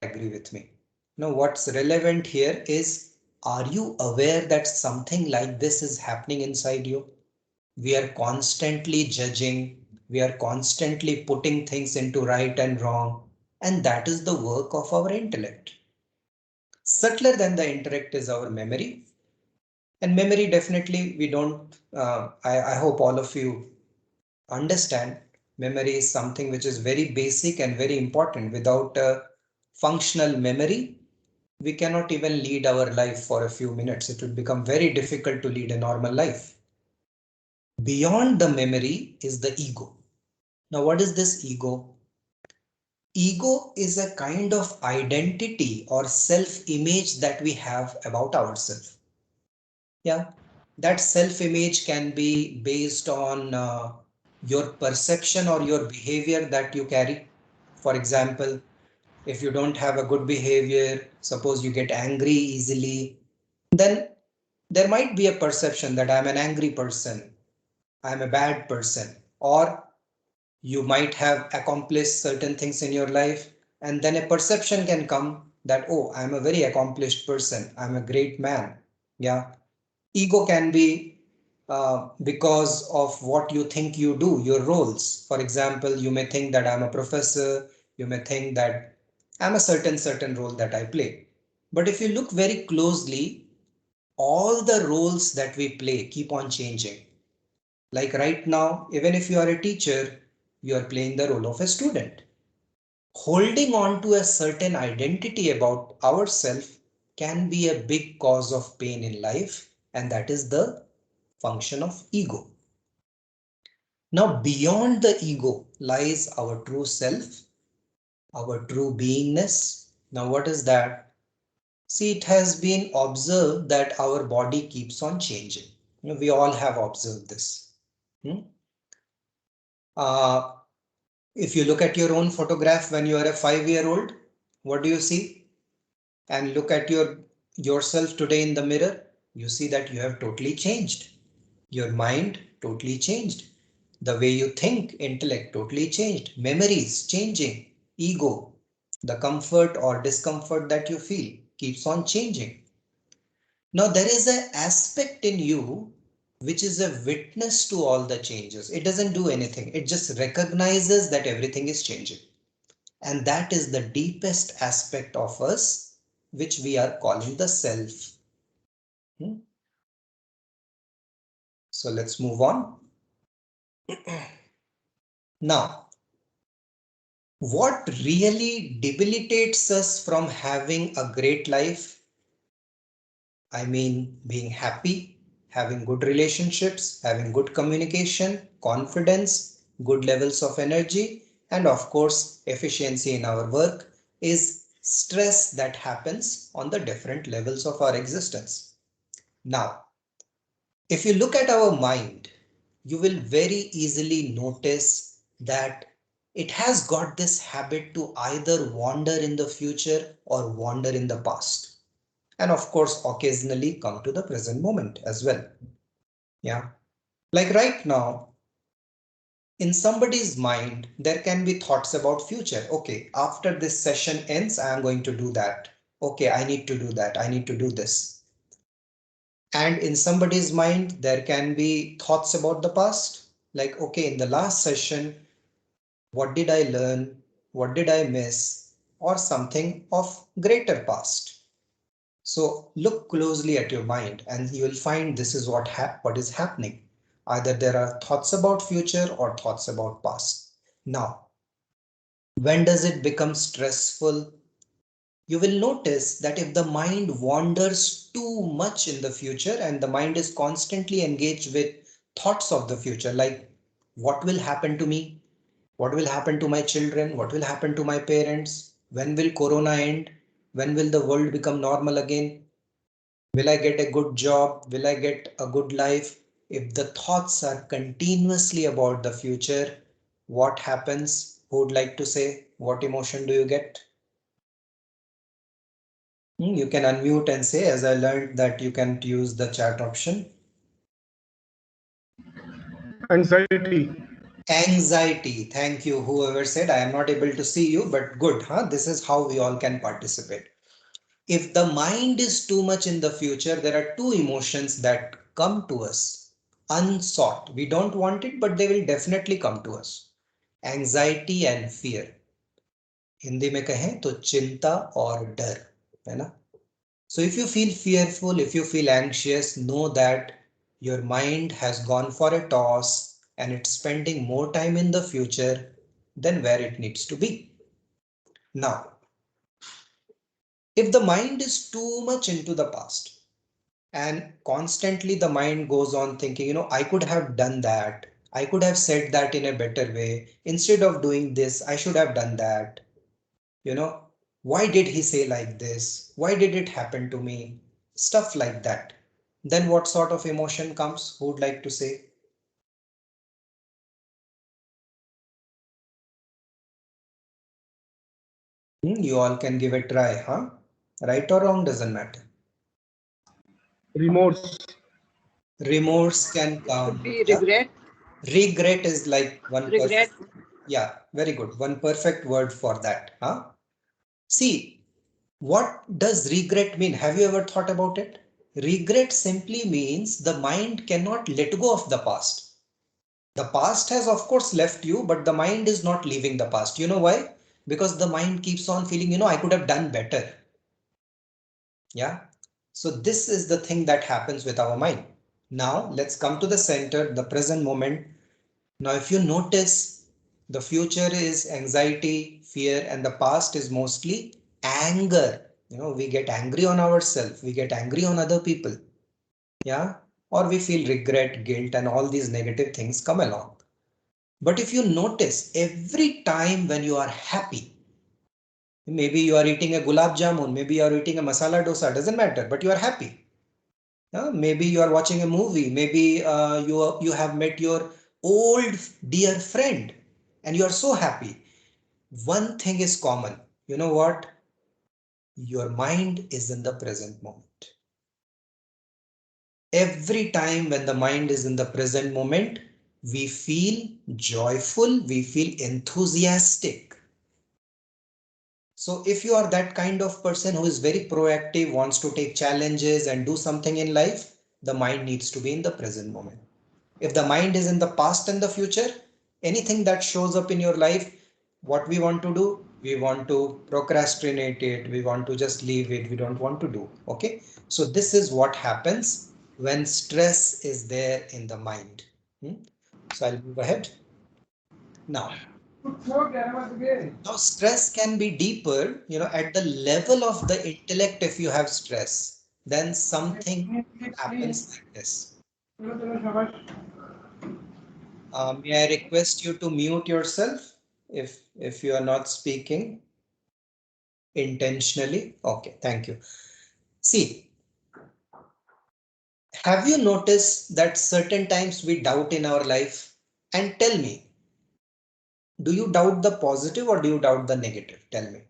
agree with me? Now, what's relevant here is, are you aware that something like this is happening inside you? We are constantly judging, we are constantly putting things into right and wrong, and that is the work of our intellect. Subtler than the intellect is our memory, and memory definitely we don't, I hope all of you understand, memory is something which is very basic and very important. Without a functional memory, we cannot even lead our life for a few minutes. It would become very difficult to lead a normal life. Beyond the memory is the ego. Now, what is this ego? Ego is a kind of identity or self-image that we have about ourselves. Yeah, that self-image can be based on your perception or your behavior that you carry. For example, if you don't have a good behavior, suppose you get angry easily, then there might be a perception that I'm an angry person, I'm a bad person, or you might have accomplished certain things in your life, and then a perception can come that, oh, I'm a very accomplished person, I'm a great man. Yeah, ego can be because of what you think you do, your roles. For example, you may think that I'm a professor, you may think that I'm a certain role that I play. But if you look very closely, all the roles that we play keep on changing. Like right now, even if you are a teacher, you are playing the role of a student. Holding on to a certain identity about ourselves can be a big cause of pain in life, and that is the function of ego. Now, beyond the ego lies our true self, our true beingness. Now, what is that? See, it has been observed that our body keeps on changing. We all have observed this. Hmm? Uh, if you look at your own photograph when you are a 5-year-old, what do you see? And look at yourself today in the mirror, you see that you have totally changed. Your mind totally changed. The way you think, intellect totally changed. Memories changing. Ego, the comfort or discomfort that you feel keeps on changing. Now there is an aspect in you which is a witness to all the changes. It doesn't do anything. It just recognizes that everything is changing. And that is the deepest aspect of us, which we are calling the self. Hmm? So let's move on. Now, what really debilitates us from having a great life? I mean, being happy, having good relationships, having good communication, confidence, good levels of energy, and of course, efficiency in our work is stress that happens on the different levels of our existence. Now, if you look at our mind, you will very easily notice that it has got this habit to either wander in the future or wander in the past. And of course, occasionally come to the present moment as well. Yeah. Like right now, in somebody's mind, there can be thoughts about future. Okay, after this session ends, I am going to do that. Okay, I need to do that. I need to do this. And in somebody's mind, there can be thoughts about the past. Like, okay, in the last session, what did I learn? What did I miss? Or something of greater past. So look closely at your mind and you will find this is what is happening. Either there are thoughts about future or thoughts about past. Now, when does it become stressful? You will notice that if the mind wanders too much in the future and the mind is constantly engaged with thoughts of the future, like what will happen to me? What will happen to my children? What will happen to my parents? When will Corona end? When will the world become normal again? Will I get a good job? Will I get a good life? If the thoughts are continuously about the future, what happens? Who would like to say? What emotion do you get? You can unmute and say, as I learned that you can use the chat option. Anxiety. Anxiety. Thank you. Whoever said I am not able to see you, but good, huh? This is how we all can participate. If the mind is too much in the future, there are two emotions that come to us unsought. We don't want it, but they will definitely come to us. Anxiety and fear. Hindi में कहें तो चिंता और डर, है ना? So if you feel fearful, if you feel anxious, know that your mind has gone for a toss and it's spending more time in the future than where it needs to be. Now, if the mind is too much into the past and constantly the mind goes on thinking, I could have done that. I could have said that in a better way. Instead of doing this, I should have done that. You know, why did he say like this? Why did it happen to me? Stuff like that. Then what sort of emotion comes? Who would like to say? You all can give a try, huh? Right or wrong doesn't matter. Remorse. Remorse can Could come. be Yeah. regret. Regret is like one Regret. perfect. Yeah, very good. One perfect word for that, huh? See, what does regret mean? Have you ever thought about it? Regret simply means the mind cannot let go of the past. The past has of course left you, but the mind is not leaving the past. You know why? Because the mind keeps on feeling, I could have done better. Yeah. So this is the thing that happens with our mind. Now let's come to the center, the present moment. Now, if you notice, the future is anxiety, fear, and the past is mostly anger. We get angry on ourselves, we get angry on other people. Yeah. Or we feel regret, guilt, and all these negative things come along. But if you notice, every time when you are happy, maybe you are eating a gulab jamun, maybe you are eating a masala dosa, doesn't matter, but you are happy. Maybe you are watching a movie, maybe you have met your old dear friend and you are so happy. One thing is common. You know what? Your mind is in the present moment. Every time when the mind is in the present moment, we feel joyful, we feel enthusiastic. So if you are that kind of person who is very proactive, wants to take challenges and do something in life, the mind needs to be in the present moment. If the mind is in the past and the future, anything that shows up in your life, what we want to do, we want to procrastinate it, we want to just leave it, we don't want to do. Okay, so this is what happens when stress is there in the mind. So I'll move ahead now. Now stress can be deeper, at the level of the intellect. If you have stress, then something happens like this. May I request you to mute yourself if you are not speaking intentionally? Okay, thank you. See, have you noticed that certain times we doubt in our life? And tell me, do you doubt the positive or do you doubt the negative? Tell me.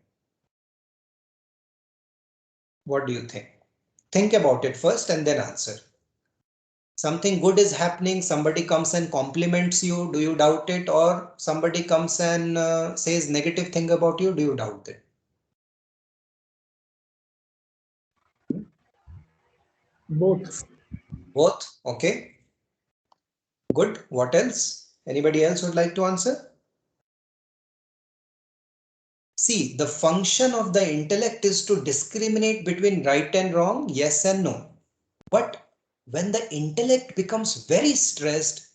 What do you think? Think about it first and then answer. Something good is happening, somebody comes and compliments you, do you doubt it? Or somebody comes and says negative thing about you, do you doubt it? Both. Both. Okay, good. What else? Anybody else would like to answer? See, the function of the intellect is to discriminate between right and wrong, yes and no. But when the intellect becomes very stressed,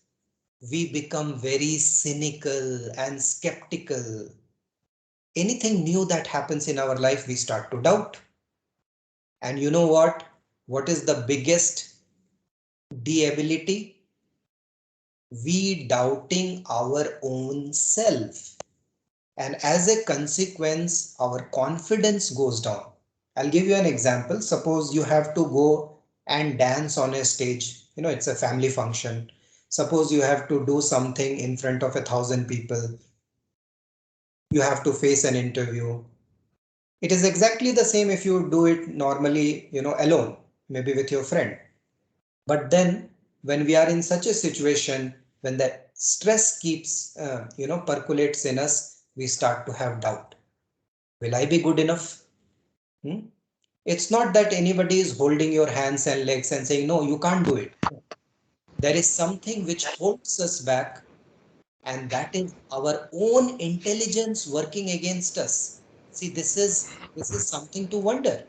we become very cynical and skeptical. Anything new that happens in our life, we start to doubt. And you know what? What is the biggest debility? We doubting our own self. And as a consequence, our confidence goes down. I'll give you an example. Suppose you have to go and dance on a stage. It's a family function. Suppose you have to do something in front of 1,000 people. You have to face an interview. It is exactly the same if you do it normally, alone, maybe with your friend. But then when we are in such a situation, when the stress keeps, percolates in us, we start to have doubt. Will I be good enough? It's not that anybody is holding your hands and legs and saying, no, you can't do it. There is something which holds us back, and that is our own intelligence working against us. See, this is something to wonder.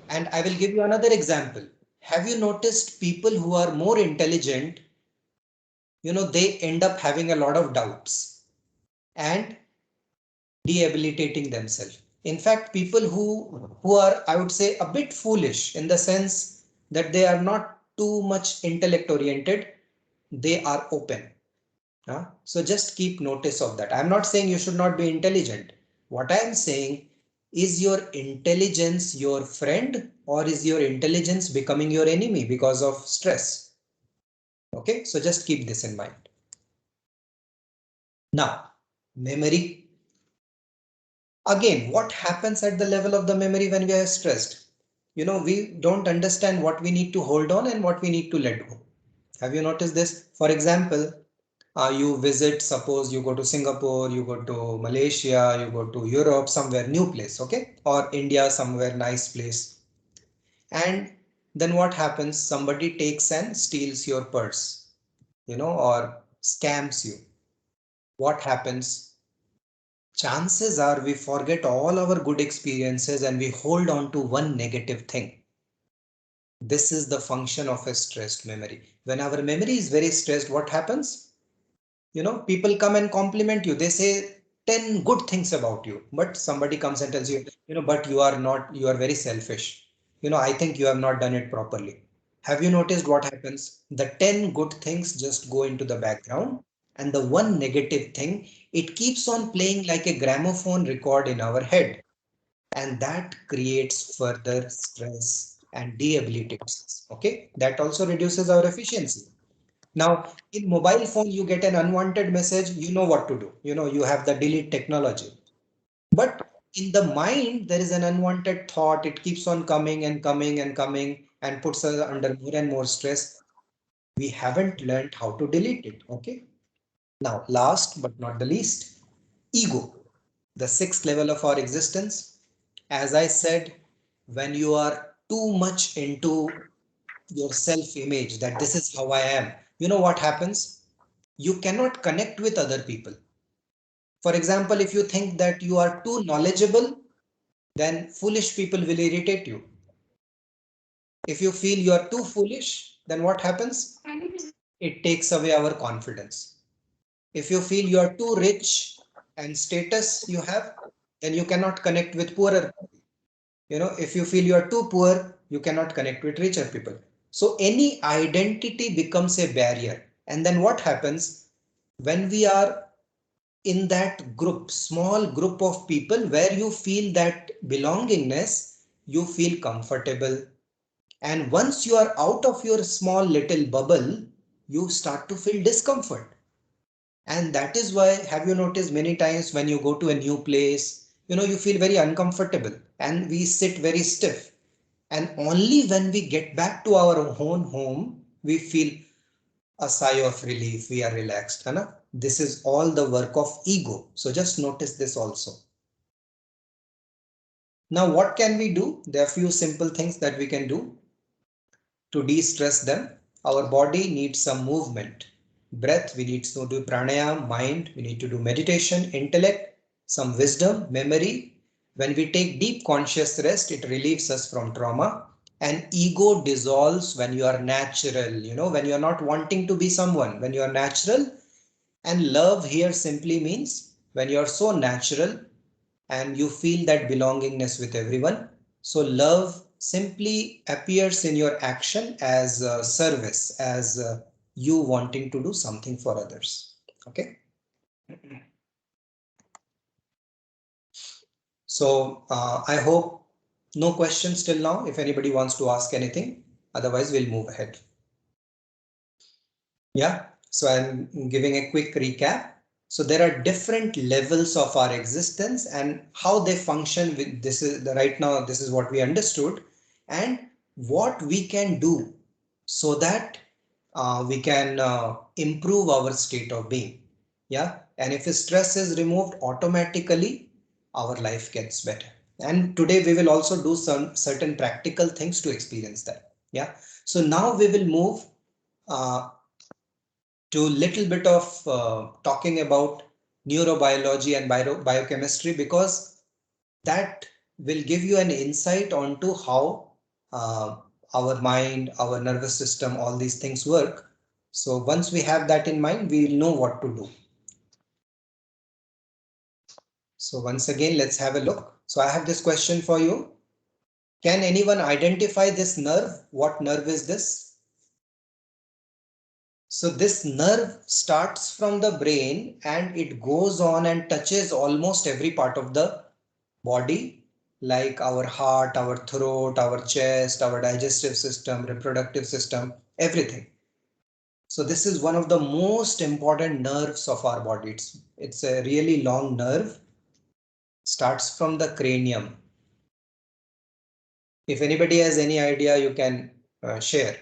And I will give you another example. Have you noticed people who are more intelligent, they end up having a lot of doubts and debilitating themselves. In fact, people who are, I would say, a bit foolish in the sense that they are not too much intellect oriented, they are open. So just keep notice of that. I'm not saying you should not be intelligent. What I am saying is, your intelligence your friend, or is your intelligence becoming your enemy because of stress? Okay, so just keep this in mind. Now, memory. Again, what happens at the level of the memory when we are stressed? We don't understand what we need to hold on and what we need to let go. Have you noticed this? For example, you visit, suppose you go to Singapore, you go to Malaysia, you go to Europe, somewhere new place, okay? Or India, somewhere nice place. And then what happens? Somebody takes and steals your purse, or scams you. What happens? Chances are we forget all our good experiences and we hold on to one negative thing. This is the function of a stressed memory. When our memory is very stressed, what happens? People come and compliment you. They say 10 good things about you, but somebody comes and tells you, but you are very selfish. I think you have not done it properly. Have you noticed what happens? The 10 good things just go into the background, and the one negative thing, it keeps on playing like a gramophone record in our head. And that creates further stress and debilitates us. Okay, that also reduces our efficiency. Now, in mobile phone, you get an unwanted message, you know what to do. You have the delete technology. But in the mind, there is an unwanted thought. It keeps on coming and coming and coming and puts us under more and more stress. We haven't learned how to delete it. Okay. Now, last but not the least, ego, the sixth level of our existence. As I said, when you are too much into your self-image, that this is how I am, what happens? You cannot connect with other people. For example, if you think that you are too knowledgeable, then foolish people will irritate you. If you feel you are too foolish, then what happens? It takes away our confidence. If you feel you are too rich and status you have, then you cannot connect with poorer. If you feel you are too poor, you cannot connect with richer people. So any identity becomes a barrier. And then what happens when we are in that group, small group of people where you feel that belongingness, you feel comfortable. And once you are out of your small little bubble, you start to feel discomfort. And that is why, have you noticed many times when you go to a new place, you feel very uncomfortable and we sit very stiff. And only when we get back to our own home, we feel a sigh of relief, we are relaxed. Hai. This is all the work of ego. So just notice this also. Now, what can we do? There are a few simple things that we can do to de-stress them. Our body needs some movement. Breath, we need to do pranayama. Mind, we need to do meditation. Intellect, some wisdom, memory. When we take deep conscious rest, it relieves us from trauma. And ego dissolves when you are natural, when you are not wanting to be someone, when you are natural. And love here simply means when you are so natural and you feel that belongingness with everyone. So love simply appears in your action as service, as you wanting to do something for others. Okay. So I hope no questions till now. If anybody wants to ask anything, otherwise we'll move ahead. Yeah. So I'm giving a quick recap. So there are different levels of our existence and how they function with this is the right now, this is what we understood and what we can do so that we can improve our state of being. Yeah, and if stress is removed, automatically our life gets better. And today we will also do some certain practical things to experience that. Yeah, so now we will move uh, to little bit of talking about neurobiology and biochemistry, because that will give you an insight onto how our mind, our nervous system, all these things work. So once we have that in mind, we will know what to do. So once again, let's have a look. So I have this question for you. Can anyone identify this nerve? What nerve is this? So this nerve starts from the brain and it goes on and touches almost every part of the body, like our heart, our throat, our chest, our digestive system, reproductive system, everything. So this is one of the most important nerves of our body. It's a really long nerve, starts from the cranium. If anybody has any idea, you can share.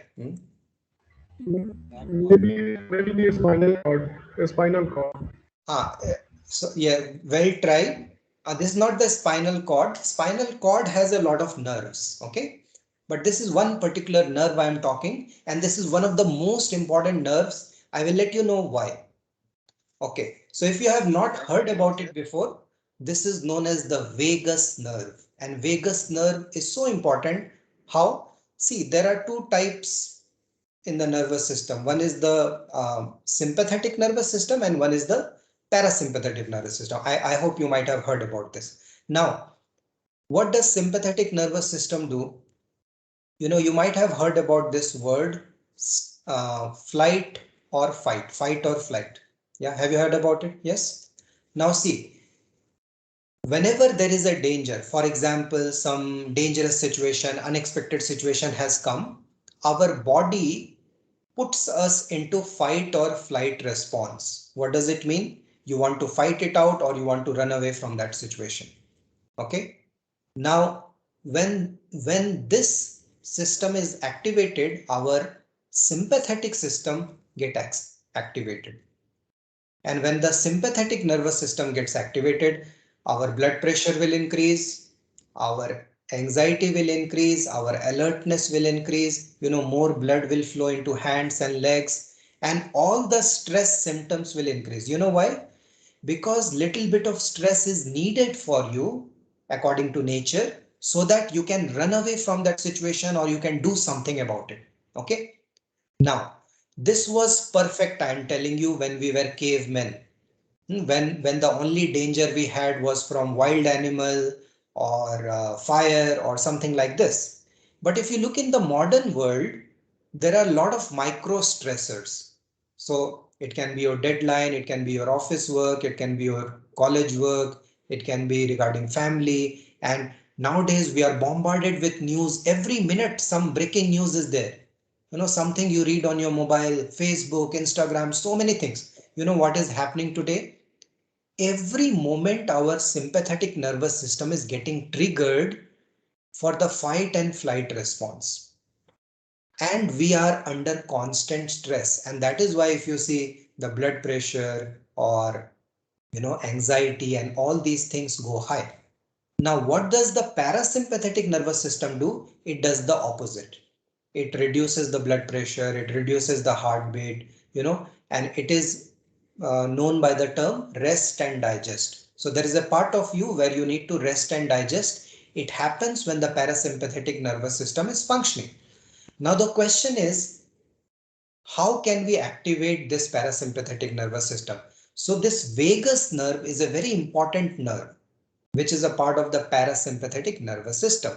Maybe the spinal cord. A spinal cord. Ah, so yeah, well tried. This is not the spinal cord. Spinal cord has a lot of nerves, okay? But this is one particular nerve I am talking, and this is one of the most important nerves. I will let you know why. Okay, so if you have not heard about it before, this is known as the vagus nerve. And vagus nerve is so important. How? See, there are two types in the nervous system. One is the sympathetic nervous system and one is the parasympathetic nervous system. I hope you might have heard about this. Now, what does sympathetic nervous system do? You know, you might have heard about this word flight or fight or flight. Yeah, have you heard about it? Yes. Now see, whenever there is a danger, for example, some dangerous situation, unexpected situation has come, our body puts us into fight or flight response. What does it mean? You want to fight it out or you want to run away from that situation. Okay. Now, when this system is activated, our sympathetic system gets activated. And when the sympathetic nervous system gets activated, our blood pressure will increase, our anxiety will increase, our alertness will increase, more blood will flow into hands and legs, and all the stress symptoms will increase. You know why? Because little bit of stress is needed for you according to nature, so that you can run away from that situation or you can do something about it. Okay. Now, this was perfect, I'm telling you, when we were cavemen. When the only danger we had was from wild animal or fire or something like this. But if you look in the modern world, there are a lot of micro stressors. So it can be your deadline, it can be your office work, it can be your college work, it can be regarding family. And nowadays we are bombarded with news. Every minute some breaking news is there. Something you read on your mobile, Facebook, Instagram, so many things. You know what is happening today? Every moment our sympathetic nervous system is getting triggered for the fight and flight response, and we are under constant stress. And that is why if you see the blood pressure or anxiety and all these things go high. Now what does the parasympathetic nervous system do? It does the opposite. It reduces the blood pressure, it reduces the heartbeat, and it is known by the term rest and digest. So there is a part of you where you need to rest and digest. It happens when the parasympathetic nervous system is functioning. Now the question is, how can we activate this parasympathetic nervous system? So this vagus nerve is a very important nerve, which is a part of the parasympathetic nervous system.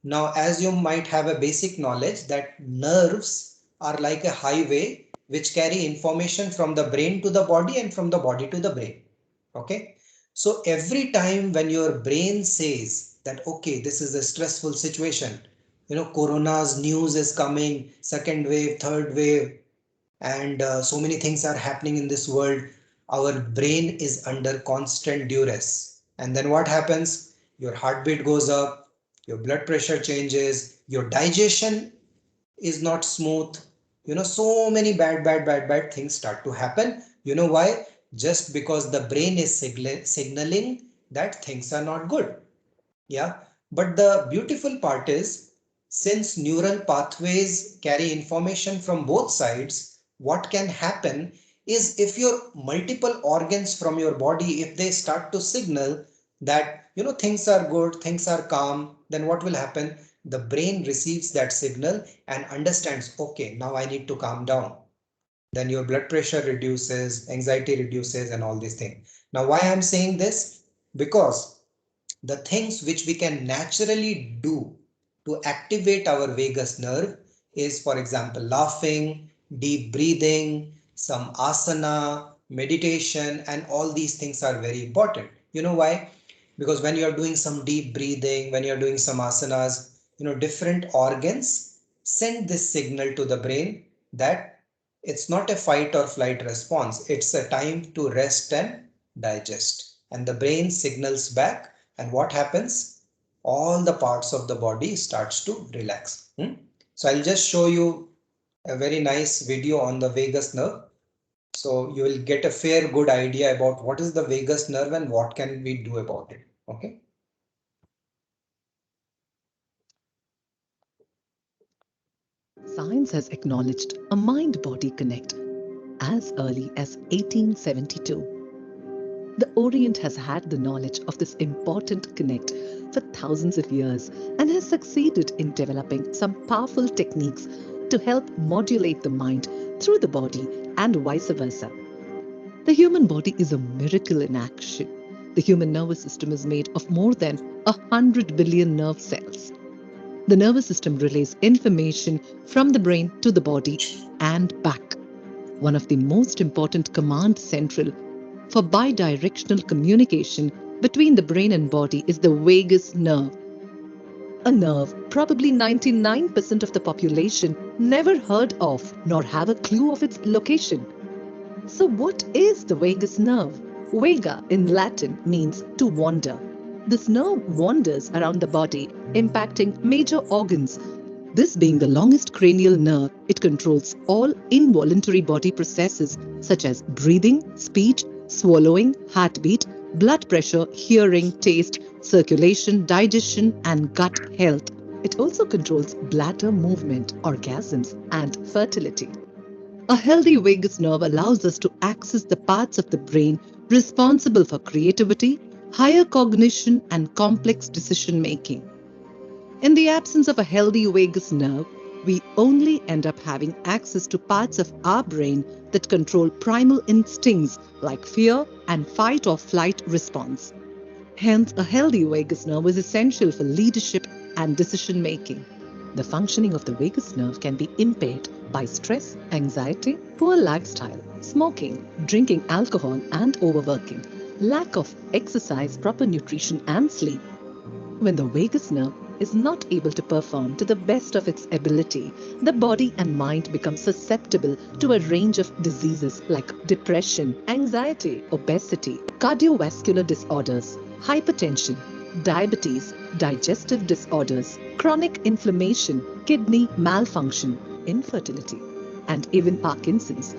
Now, as you might have a basic knowledge that nerves are like a highway which carry information from the brain to the body and from the body to the brain. Okay. So every time when your brain says that, okay, this is a stressful situation, corona's news is coming, second wave, third wave, and so many things are happening in this world, our brain is under constant duress. And then what happens? Your heartbeat goes up, your blood pressure changes, your digestion is not smooth, So many bad things start to happen. Why? Just because the brain is signaling that things are not good. Yeah. But the beautiful part is, since neural pathways carry information from both sides, what can happen is, if your multiple organs from your body, if they start to signal that, things are good, things are calm, then what will happen? The brain receives that signal and understands, okay, now I need to calm down. Then your blood pressure reduces, anxiety reduces, and all these things. Now, why I'm saying this? Because the things which we can naturally do to activate our vagus nerve is, for example, laughing, deep breathing, some asana, meditation, and all these things are very important. Why? Because when you're doing some deep breathing, when you're doing some asanas, different organs send this signal to the brain that it's not a fight or flight response, it's a time to rest and digest. And the brain signals back, and what happens? All the parts of the body starts to relax. So I'll just show you a very nice video on the vagus nerve. So you will get a fair good idea about what is the vagus nerve and what can we do about it. Okay. Science has acknowledged a mind-body connect as early as 1872. The Orient has had the knowledge of this important connect for thousands of years and has succeeded in developing some powerful techniques to help modulate the mind through the body and vice versa. The human body is a miracle in action. The human nervous system is made of more than 100 billion nerve cells. The nervous system relays information from the brain to the body and back. One of the most important command central for bidirectional communication between the brain and body is the vagus nerve. A nerve probably 99% of the population never heard of nor have a clue of its location. So what is the vagus nerve? Vega in Latin means to wander. This nerve wanders around the body, impacting major organs. This being the longest cranial nerve, it controls all involuntary body processes such as breathing, speech, swallowing, heartbeat, blood pressure, hearing, taste, circulation, digestion, and gut health. It also controls bladder movement, orgasms, and fertility. A healthy vagus nerve allows us to access the parts of the brain responsible for creativity, higher cognition, and complex decision making. In the absence of a healthy vagus nerve, we only end up having access to parts of our brain that control primal instincts like fear and fight or flight response. Hence, a healthy vagus nerve is essential for leadership and decision making. The functioning of the vagus nerve can be impaired by stress, anxiety, poor lifestyle, smoking, drinking alcohol and overworking, lack of exercise, proper nutrition and sleep. When the vagus nerve is not able to perform to the best of its ability, the body and mind become susceptible to a range of diseases like depression, anxiety, obesity, cardiovascular disorders, hypertension, diabetes, digestive disorders, chronic inflammation, kidney malfunction, infertility, and even Parkinson's.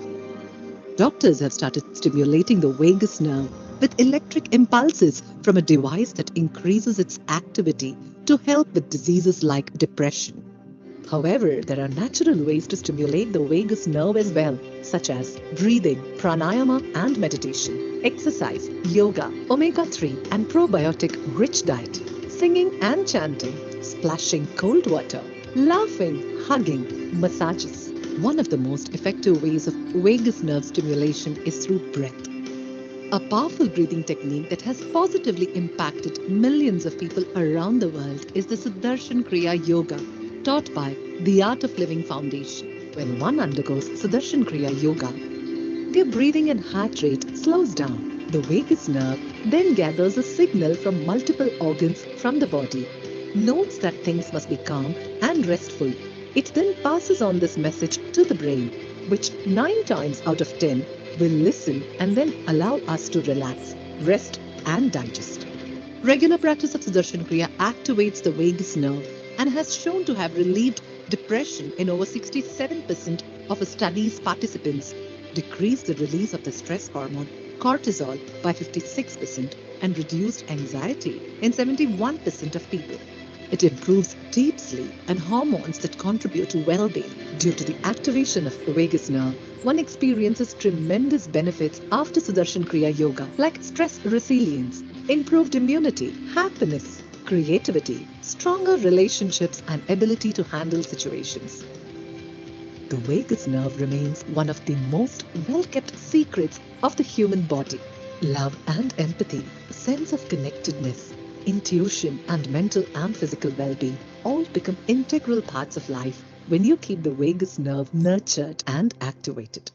Doctors have started stimulating the vagus nerve with electric impulses from a device that increases its activity to help with diseases like depression. However, there are natural ways to stimulate the vagus nerve as well, such as breathing, pranayama, and meditation, exercise, yoga, omega-3 and probiotic rich diet, singing and chanting, splashing cold water, laughing, hugging, massages. One of the most effective ways of vagus nerve stimulation is through breath. A powerful breathing technique that has positively impacted millions of people around the world is the Sudarshan Kriya Yoga, taught by the Art of Living Foundation. When one undergoes Sudarshan Kriya Yoga, their breathing and heart rate slows down. The vagus nerve then gathers a signal from multiple organs from the body, notes that things must be calm and restful. It then passes on this message to the brain, which 9 times out of 10 will listen and then allow us to relax, rest, and digest. Regular practice of Sudarshan Kriya activates the vagus nerve and has shown to have relieved depression in over 67% of a study's participants decreased the release of the stress hormone cortisol by 56% and reduced anxiety in 71% of people. It improves deep sleep and hormones that contribute to well-being. Due to the activation of the vagus nerve, one experiences tremendous benefits after Sudarshan Kriya Yoga, like stress resilience, improved immunity, happiness, creativity, stronger relationships, and ability to handle situations. The vagus nerve remains one of the most well-kept secrets of the human body. Love and empathy, a sense of connectedness, intuition, and mental and physical well-being all become integral parts of life when you keep the vagus nerve nurtured and activated.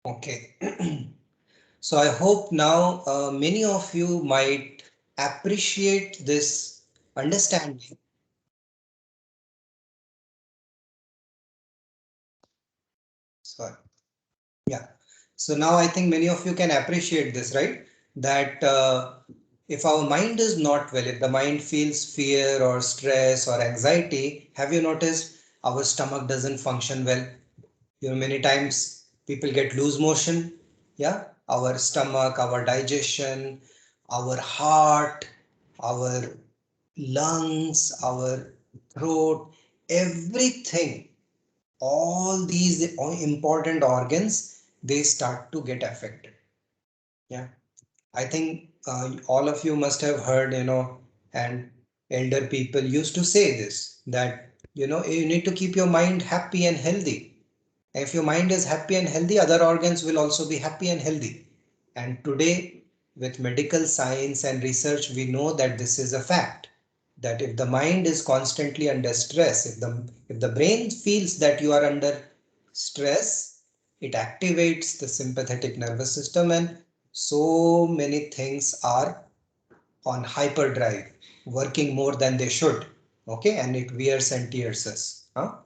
Okay. So I hope now many of you might appreciate this understanding. Sorry. Yeah. So now I think many of you can appreciate this, right? That if our mind is not well, if the mind feels fear or stress or anxiety, have you noticed our stomach doesn't function well? Many times people get loose motion. Yeah. Our stomach, our digestion, our heart, our lungs, our throat, everything, all these important organs, they start to get affected. Yeah, I think all of you must have heard, and elder people used to say this, that you need to keep your mind happy and healthy. If your mind is happy and healthy, other organs will also be happy and healthy. And today, with medical science and research, we know that this is a fact, that if the mind is constantly under stress, if the brain feels that you are under stress, it activates the sympathetic nervous system, and so many things are on hyperdrive, working more than they should. Okay, and it wears and tears us. Huh?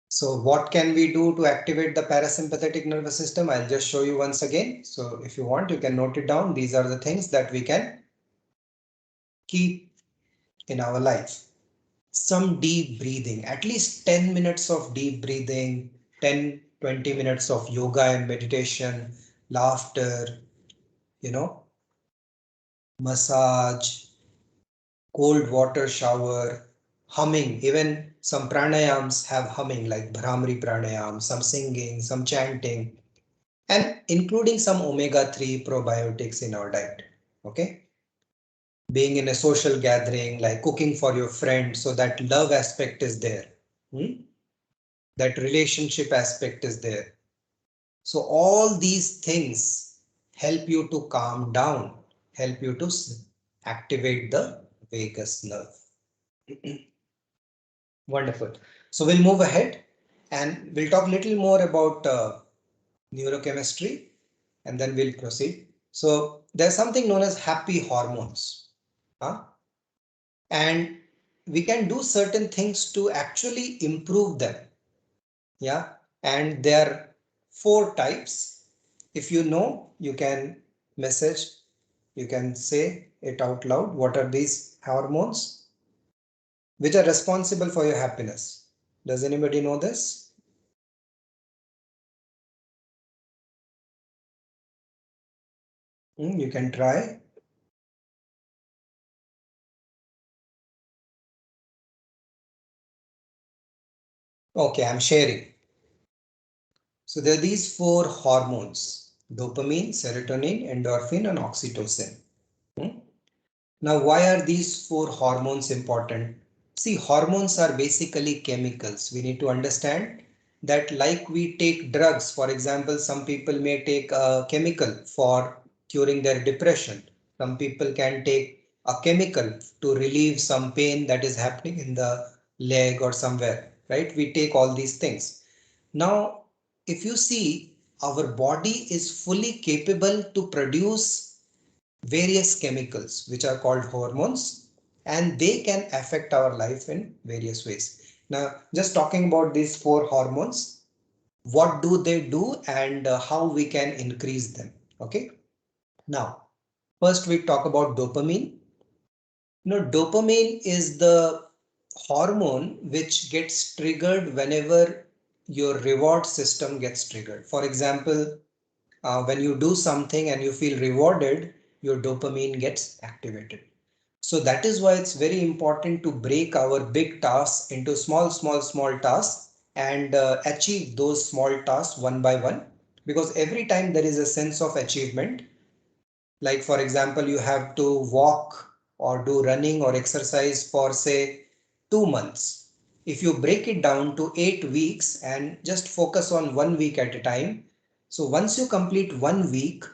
So what can we do to activate the parasympathetic nervous system? I'll just show you once again. So if you want, you can note it down. These are the things that we can keep in our life. Some deep breathing, at least 10 minutes of deep breathing, 10-20 minutes of yoga and meditation, laughter, massage, cold water shower, humming. Even some pranayams have humming, like Bhramari pranayam, some singing, some chanting, and including some omega-3 probiotics in our diet. Okay. Being in a social gathering, like cooking for your friend, so that love aspect is there. That relationship aspect is there. So all these things help you to calm down, help you to activate the vagus nerve. Wonderful. So we'll move ahead and we'll talk a little more about neurochemistry, and then we'll proceed. So there's something known as happy hormones. Huh? And we can do certain things to actually improve them. Yeah. And there are 4 types. If you know, you can message, you can say it out loud. What are these hormones which are responsible for your happiness? Does anybody know this? You can try. Okay, I'm sharing. So there are these 4 hormones: dopamine, serotonin, endorphin, and oxytocin. Now, why are these 4 hormones important? See, hormones are basically chemicals. We need to understand that, like we take drugs, for example, some people may take a chemical for curing their depression. Some people can take a chemical to relieve some pain that is happening in the leg or somewhere, right? We take all these things. Now, if you see, our body is fully capable to produce various chemicals which are called hormones, and they can affect our life in various ways. Now, just talking about these 4 hormones, what do they do, and how we can increase them. Okay. Now, First, we talk about dopamine. Dopamine is the hormone which gets triggered whenever your reward system gets triggered. For example, when you do something and you feel rewarded, your dopamine gets activated. So that is why it's very important to break our big tasks into small tasks and achieve those small tasks one by one. Because every time there is a sense of achievement, like for example, you have to walk or do running or exercise for say 2 months. If you break it down to 8 weeks and just focus on 1 week at a time, so once you complete 1 week,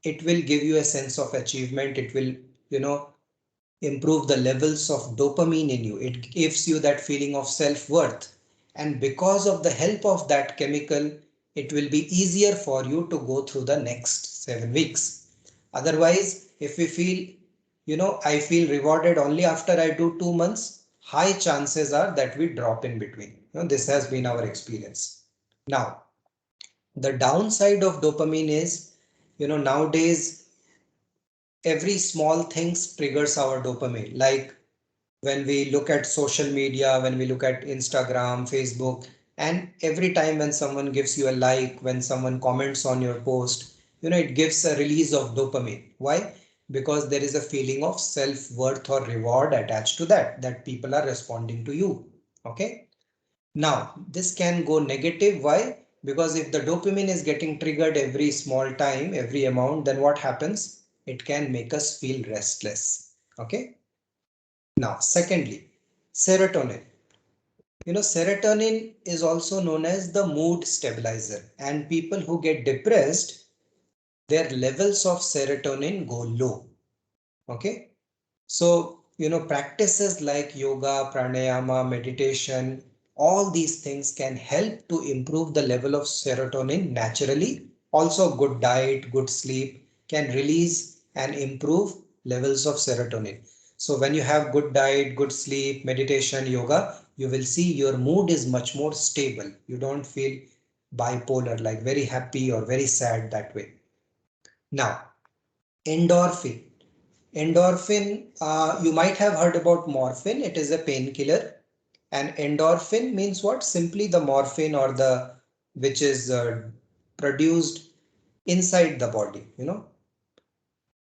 it will give you a sense of achievement. It will, improve the levels of dopamine in you. It gives you that feeling of self-worth. And because of the help of that chemical, it will be easier for you to go through the next 7 weeks. Otherwise, if we feel, I feel rewarded only after I do 2 months, high chances are that we drop in between. This has been our experience. Now, the downside of dopamine is, nowadays every small things triggers our dopamine. Like when we look at social media, when we look at Instagram, Facebook, and every time when someone gives you a like, when someone comments on your post, it gives a release of dopamine. Why? Because there is a feeling of self-worth or reward attached to that people are responding to you. Okay. Now, this can go negative. Why? Because if the dopamine is getting triggered every small time, every amount, then what happens? It can make us feel restless. Okay. Now, secondly, serotonin. Serotonin is also known as the mood stabilizer, and people who get depressed, their levels of serotonin go low. Okay. So, practices like yoga, pranayama, meditation, all these things can help to improve the level of serotonin naturally. Also, good diet, good sleep can release and improve levels of serotonin. So when you have good diet, good sleep, meditation, yoga, you will see your mood is much more stable. You don't feel bipolar, like very happy or very sad that way. Now, endorphin. Endorphin, you might have heard about morphine. It is a painkiller. And endorphin means what? Simply the morphine or the which is produced inside the body.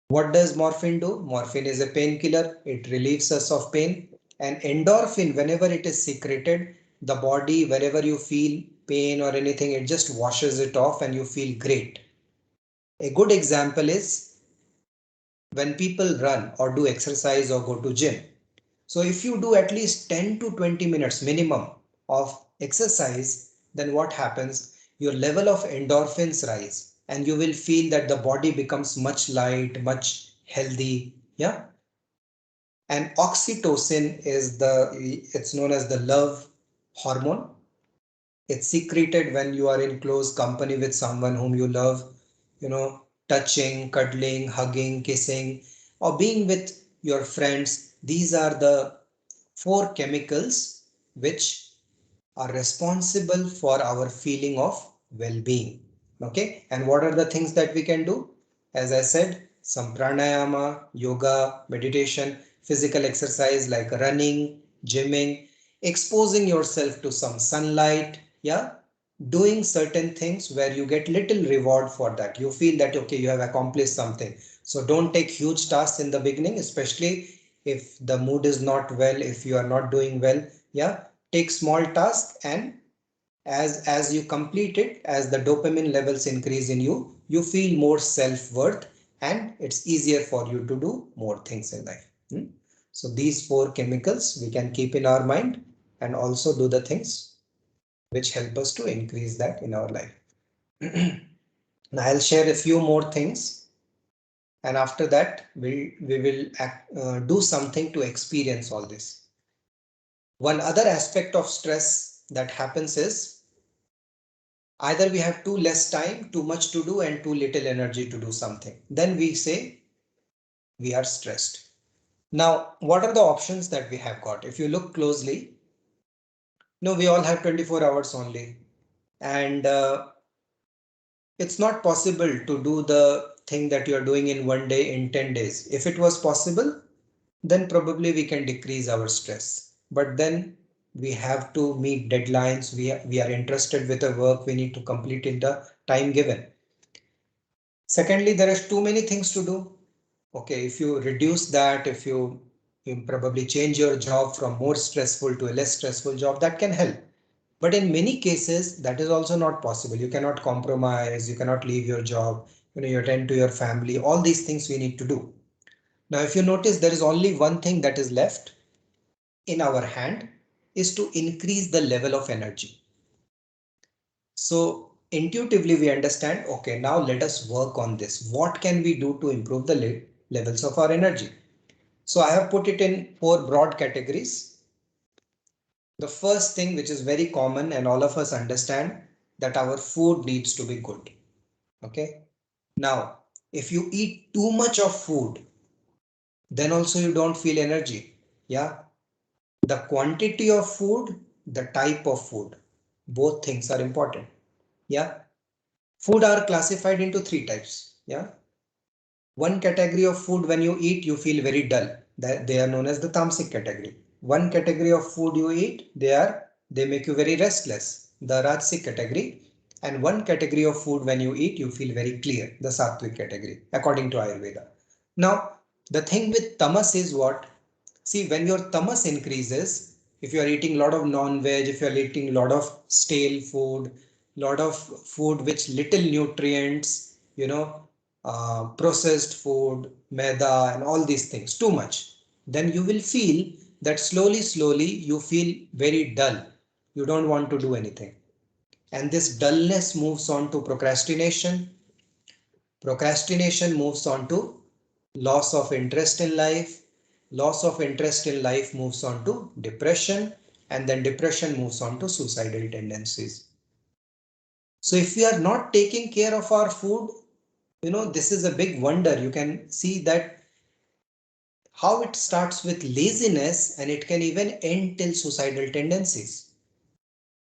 What does morphine do? Morphine is a painkiller. It relieves us of pain. And endorphin, whenever it is secreted, the body, wherever you feel pain or anything, it just washes it off and you feel great. A good example is when people run or do exercise or go to gym. So if you do at least 10 to 20 minutes minimum of exercise, then what happens? Your level of endorphins rise and you will feel that the body becomes much light, much healthy. Yeah. And oxytocin is it's known as the love hormone. It's secreted when you are in close company with someone whom you love, touching, cuddling, hugging, kissing, or being with your friends. These are the four chemicals which are responsible for our feeling of well-being. Okay. And what are the things that we can do? As I said, some pranayama, yoga, meditation, physical exercise like running, gymming, exposing yourself to some sunlight. Yeah. Doing certain things where you get little reward for that. You feel that, okay, you have accomplished something. So don't take huge tasks in the beginning, especially if the mood is not well, if you are not doing well. Yeah. Take small tasks, and as you complete it, as the dopamine levels increase in you, you feel more self-worth and it's easier for you to do more things in life. So these four chemicals we can keep in our mind and also do the things which help us to increase that in our life. Now I'll share a few more things, and after that we will do something to experience all this. One other aspect of stress that happens is either we have too less time, too much to do, and too little energy to do something. Then we say we are stressed. Now, what are the options that we have got? If you look closely, no, we all have 24 hours only. And it's not possible to do the thing that you are doing in one day in 10 days. If it was possible, then probably we can decrease our stress. But then we have to meet deadlines. We are interested with the work. We need to complete in the time given. Secondly, there is too many things to do. Okay, if you reduce that, if you probably change your job from more stressful to a less stressful job, that can help. But in many cases, that is also not possible. You cannot compromise, you cannot leave your job, you attend to your family, all these things we need to do. Now, if you notice, there is only one thing that is left in our hand is to increase the level of energy. So intuitively we understand, okay, now let us work on this. What can we do to improve the levels of our energy? So I have put it in 4 broad categories. The first thing, which is very common and all of us understand, that our food needs to be good. Okay. Now, if you eat too much of food, then also you don't feel energy. Yeah. The quantity of food, the type of food, both things are important. Yeah. Food are classified into 3 types. Yeah. One category of food, when you eat, you feel very dull. They are known as the tamasic category. One category of food you eat, they make you very restless, the rajasic category. And one category of food, when you eat, you feel very clear, the sattvic category, according to Ayurveda. Now, the thing with tamas is what? See, when your tamas increases, if you are eating a lot of non-veg, if you are eating a lot of stale food, lot of food which little nutrients, processed food, maida and all these things, too much, then you will feel that slowly you feel very dull. You don't want to do anything. And this dullness moves on to procrastination. Procrastination moves on to loss of interest in life. Loss of interest in life moves on to depression, and then depression moves on to suicidal tendencies. So if we are not taking care of our food, this is a big wonder. You can see that how it starts with laziness and it can even end till suicidal tendencies.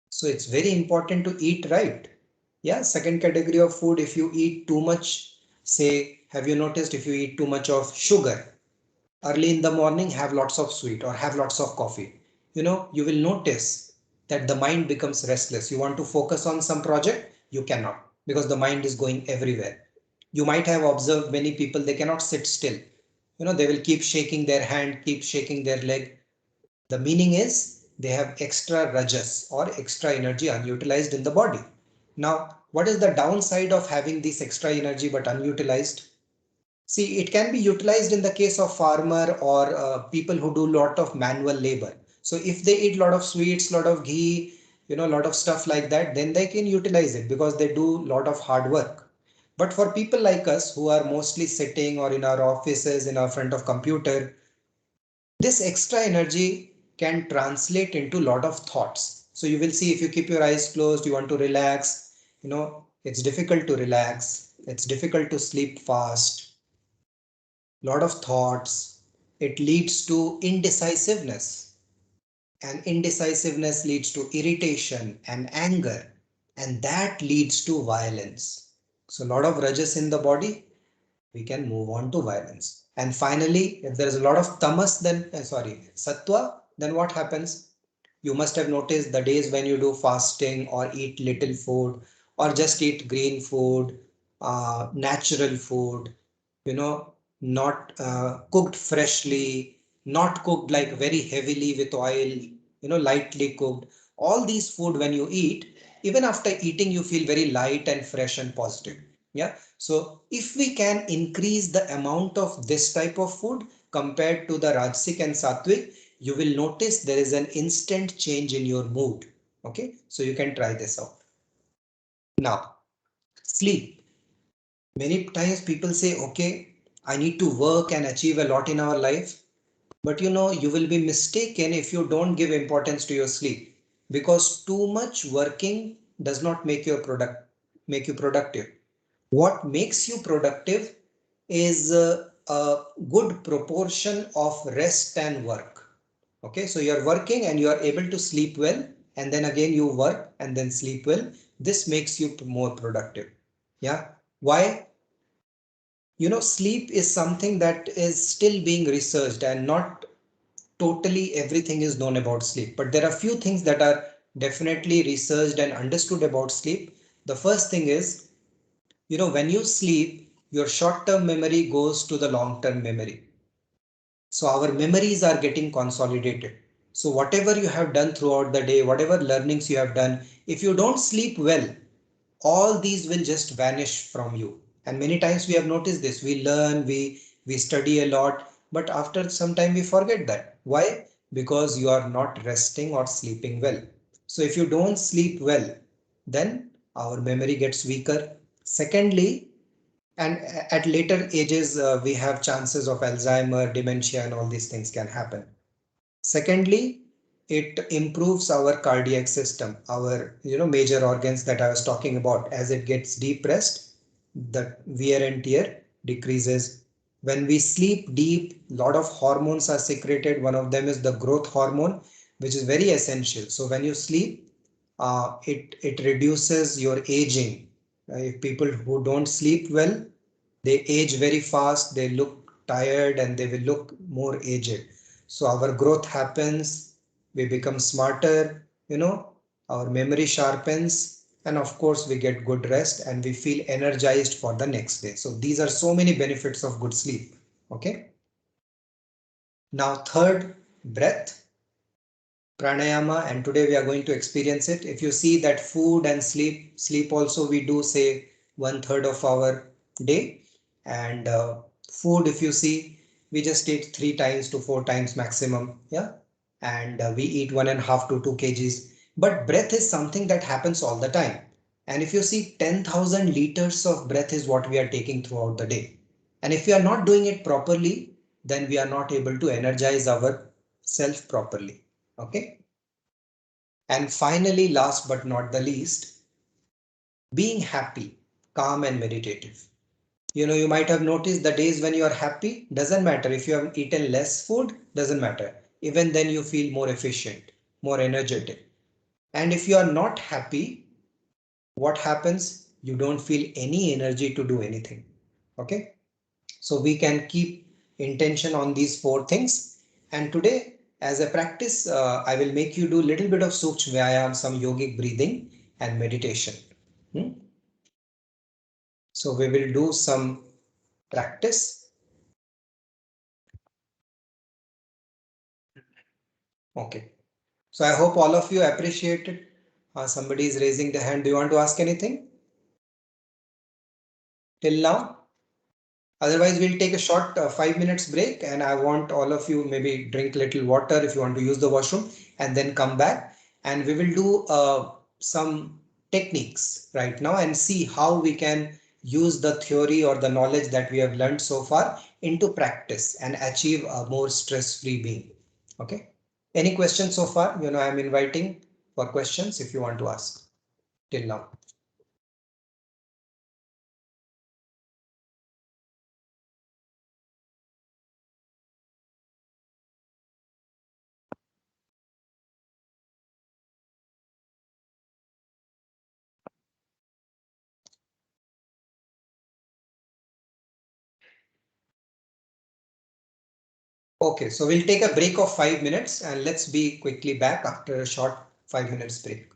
So it's very important to eat right. Yeah, second category of food, if you eat too much, say, have you noticed if you eat too much of sugar, early in the morning, have lots of sweet or have lots of coffee, you will notice that the mind becomes restless. You want to focus on some project, you cannot, because the mind is going everywhere. You might have observed many people, they cannot sit still. They will keep shaking their hand, keep shaking their leg. The meaning is they have extra rajas or extra energy unutilized in the body. Now, what is the downside of having this extra energy but unutilized? See, it can be utilized in the case of farmer or people who do lot of manual labor. So if they eat lot of sweets, lot of ghee, lot of stuff like that, then they can utilize it because they do lot of hard work. But for people like us who are mostly sitting or in our offices, in our front of computer, this extra energy can translate into a lot of thoughts. So you will see if you keep your eyes closed, you want to relax, it's difficult to relax. It's difficult to sleep fast. Lot of thoughts. It leads to indecisiveness, and indecisiveness leads to irritation and anger, and that leads to violence. So a lot of rajas in the body, we can move on to violence. And finally, if there is a lot of tamas, then sattva, then what happens? You must have noticed the days when you do fasting or eat little food or just eat green food, natural food, not cooked freshly, not cooked like very heavily with oil, lightly cooked. All these food, when you eat, even after eating, you feel very light and fresh and positive. Yeah. So if we can increase the amount of this type of food compared to the Rajasic and Sattvic, you will notice there is an instant change in your mood. Okay. So you can try this out. Now, sleep. Many times people say, okay, I need to work and achieve a lot in our life. But you will be mistaken if you don't give importance to your sleep, because too much working does not make you productive. What makes you productive is a good proportion of rest and work. Okay, so you're working and you are able to sleep well, and then again you work and then sleep well. This makes you more productive. Yeah. Why? sleep is something that is still being researched, and not totally everything is known about sleep, but there are few things that are definitely researched and understood about sleep. The first thing is, when you sleep, your short-term memory goes to the long-term memory. So our memories are getting consolidated. So whatever you have done throughout the day, whatever learnings you have done, if you don't sleep well, all these will just vanish from you. And many times we have noticed this. We learn, we study a lot, but after some time we forget that. Why? Because you are not resting or sleeping well. So if you don't sleep well, then our memory gets weaker. Secondly, and at later ages, we have chances of Alzheimer, dementia, and all these things can happen. Secondly, it improves our cardiac system, our major organs that I was talking about. As it gets depressed, the wear and tear decreases. When we sleep deep, a lot of hormones are secreted. One of them is the growth hormone, which is very essential. So when you sleep, it reduces your aging. If people who don't sleep well, they age very fast, they look tired, and they will look more aged. So our growth happens, we become smarter, our memory sharpens, and of course we get good rest and we feel energized for the next day. So these are so many benefits of good sleep. Okay. Now third, breath, pranayama, and today we are going to experience it. If you see that food and sleep also we do say 1/3 of our day, and food, if you see, we just eat 3 times to 4 times maximum, yeah, and we eat 1.5 to 2 kgs. But breath is something that happens all the time, and if you see, 10,000 liters of breath is what we are taking throughout the day, and if we are not doing it properly, then we are not able to energize our self properly. Okay. And finally, last but not the least, being happy, calm, and meditative. You might have noticed the days when you are happy, doesn't matter if you have eaten less food, doesn't matter. Even then you feel more efficient, more energetic. And if you are not happy, what happens? You don't feel any energy to do anything. Okay. So we can keep intention on these four things. And today, as a practice, I will make you do a little bit of Sukshma Vyayam, some yogic breathing and meditation. So we will do some practice. Okay. So I hope all of you appreciate it. Somebody is raising the hand. Do you want to ask anything till now? Otherwise, we'll take a short 5 minutes break, and I want all of you maybe drink little water if you want to use the washroom, and then come back, and we will do some techniques right now and see how we can use the theory or the knowledge that we have learned so far into practice and achieve a more stress-free being. Okay. Any questions so far? I'm inviting for questions if you want to ask till now. Okay, so we'll take a break of 5 minutes and let's be quickly back after a short 5 minutes break.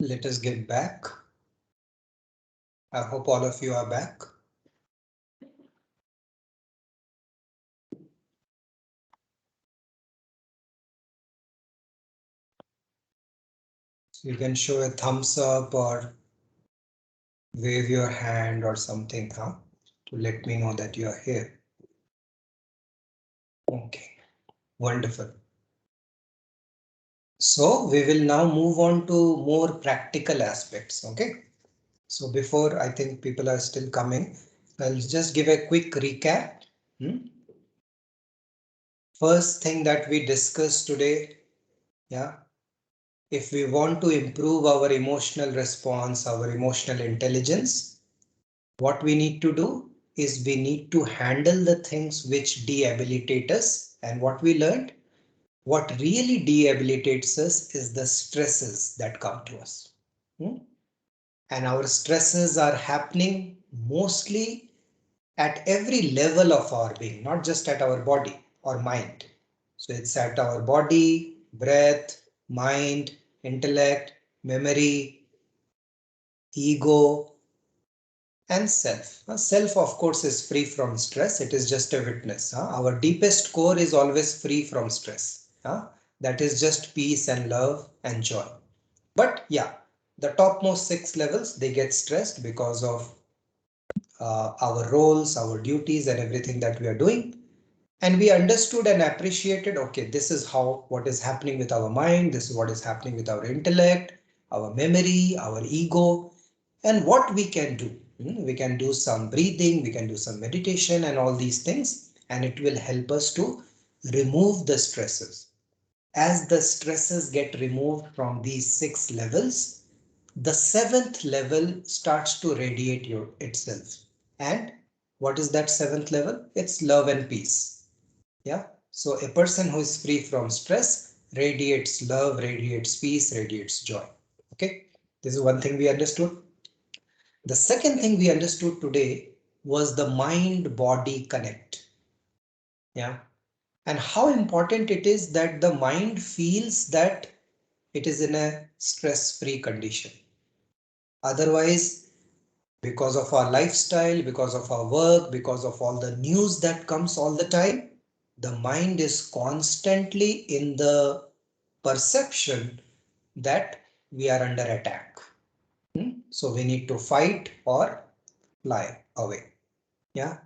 Let us get back. I hope all of you are back. So you can show a thumbs up or wave your hand or something, huh? To let me know that you are here. Okay, wonderful. So we will now move on to more practical aspects. Okay. So before I think people are still coming, I'll just give a quick recap. First thing that we discussed today, yeah, if we want to improve our emotional response, our emotional intelligence, what we need to do is we need to handle the things which debilitate us. And what we learned, what really debilitates us is the stresses that come to us. And our stresses are happening mostly at every level of our being, not just at our body or mind. So it's at our body, breath, mind, intellect, memory, ego, and self. Self, of course, is free from stress. It is just a witness. Our deepest core is always free from stress. That is just peace and love and joy. But yeah, the topmost 6 levels, they get stressed because of our roles, our duties, and everything that we are doing. And we understood and appreciated, okay, this is how what is happening with our mind, this is what is happening with our intellect, our memory, our ego, and what we can do. We can do some breathing, we can do some meditation and all these things, and it will help us to remove the stresses. As the stresses get removed from these 6 levels, the 7th level starts to radiate itself. And what is that 7th level? It's love and peace. Yeah. So a person who is free from stress radiates love, radiates peace, radiates joy. Okay. This is one thing we understood. The second thing we understood today was the mind body connect. Yeah. And how important it is that the mind feels that it is in a stress free condition. Otherwise, because of our lifestyle, because of our work, because of all the news that comes all the time, the mind is constantly in the perception that we are under attack. So we need to fight or fly away. Yeah.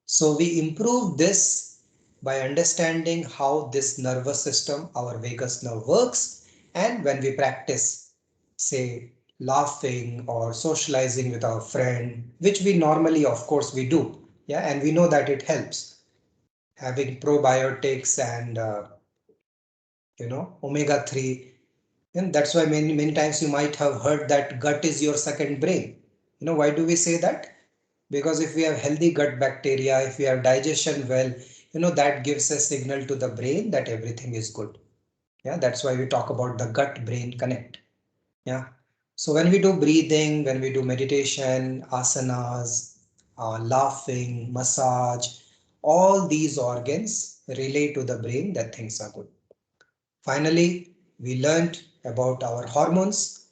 So we improve this by understanding how this nervous system, our vagus nerve, works. And when we practice, say, laughing or socializing with our friend, which we normally, of course, we do. Yeah. And we know that it helps. Having probiotics and, omega-3. And that's why many times you might have heard that gut is your second brain. Why do we say that? Because if we have healthy gut bacteria, if we have digestion well, that gives a signal to the brain that everything is good. Yeah, that's why we talk about the gut brain connect. Yeah. So when we do breathing, when we do meditation, asanas, laughing, massage, all these organs relay to the brain that things are good. Finally, we learned about our hormones.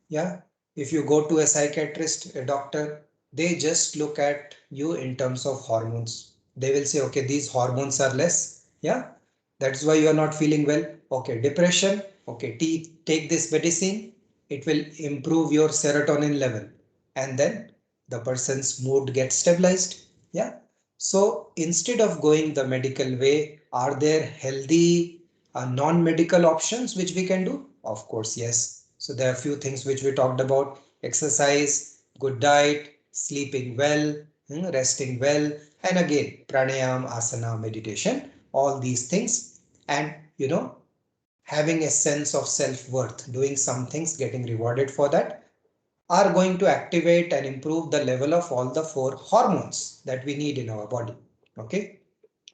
Yeah. If you go to a psychiatrist, a doctor, they just look at you in terms of hormones. They will say, okay, these hormones are less. Yeah. That's why you are not feeling well. Okay. Depression. Okay. Take this medicine. It will improve your serotonin level. And then the person's mood gets stabilized. Yeah. So instead of going the medical way, are there healthy non-medical options which we can do? Of course, yes. So there are a few things which we talked about: exercise, good diet, sleeping well, resting well, and again, pranayam, asana, meditation, all these things. And, having a sense of self-worth, doing some things, getting rewarded for that, are going to activate and improve the level of all the 4 hormones that we need in our body. Okay.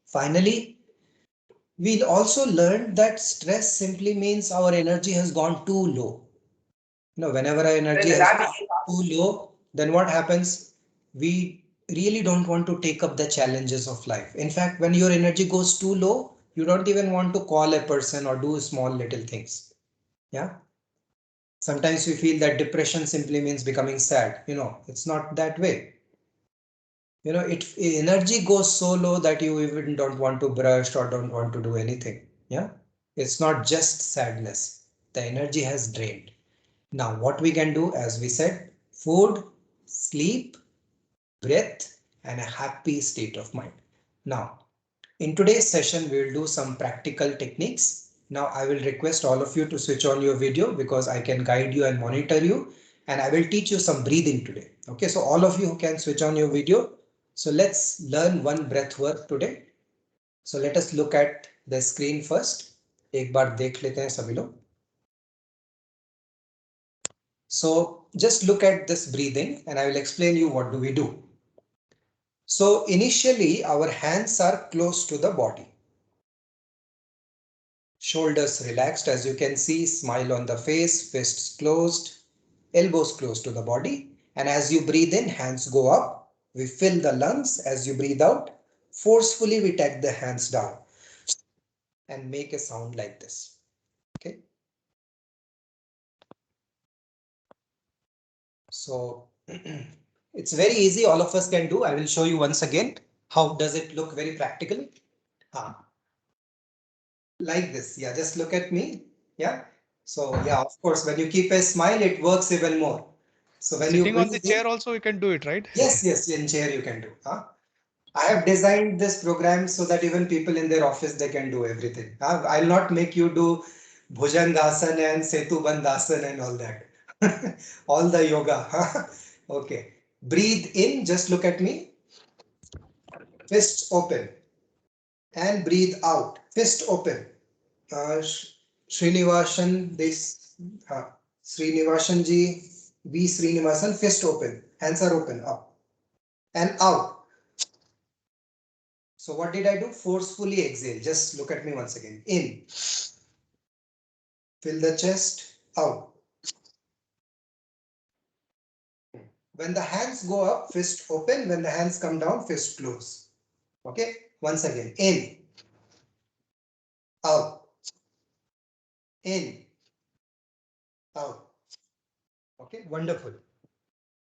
Finally, we'll also learn that stress simply means our energy has gone too low. Whenever our energy has gone too low, then what happens? We really don't want to take up the challenges of life. In fact, when your energy goes too low, you don't even want to call a person or do small little things. Yeah. Sometimes we feel that depression simply means becoming sad. It's not that way. Energy goes so low that you even don't want to brush or don't want to do anything. Yeah. It's not just sadness. The energy has drained. Now, what we can do, as we said, food, sleep, breath, and a happy state of mind. Now, in today's session, we will do some practical techniques. Now, I will request all of you to switch on your video because I can guide you and monitor you. And I will teach you some breathing today. Okay, so all of you who can switch on your video. So let's learn one breath work today. So let us look at the screen first. एक बार देख लेते हैं सभी लोग. So just look at this breathing and I will explain you what do we do. So initially our hands are close to the body. Shoulders relaxed, as you can see, smile on the face, fists closed, elbows close to the body. And as you breathe in, hands go up. We fill the lungs as you breathe out. Forcefully, we take the hands down and make a sound like this. Okay. So it's very easy. All of us can do. I will show you once again. How does it look very practically? Like this. Yeah, just look at me. Yeah. So yeah, of course, when you keep a smile, it works even more. So when you Sitting on the breathe in, chair also, we can do it, right? yes, yes, in chair you can do. I have designed this program so that even people in their office, they can do everything. I'll not make you do Bhujangasana and Setubandhasana and all that. All the yoga. Okay. Breathe in, just look at me. Fists open. And breathe out. Fist open. Srinivasan, this Srinivasan ji, V Srinivasan, fist open. Hands are open, up. And out. So what did I do? Forcefully exhale. Just look at me once again. In. Fill the chest. Out. When the hands go up, fist open. When the hands come down, fist close. Okay. Once again. In. Out. In. Out. Okay. Wonderful.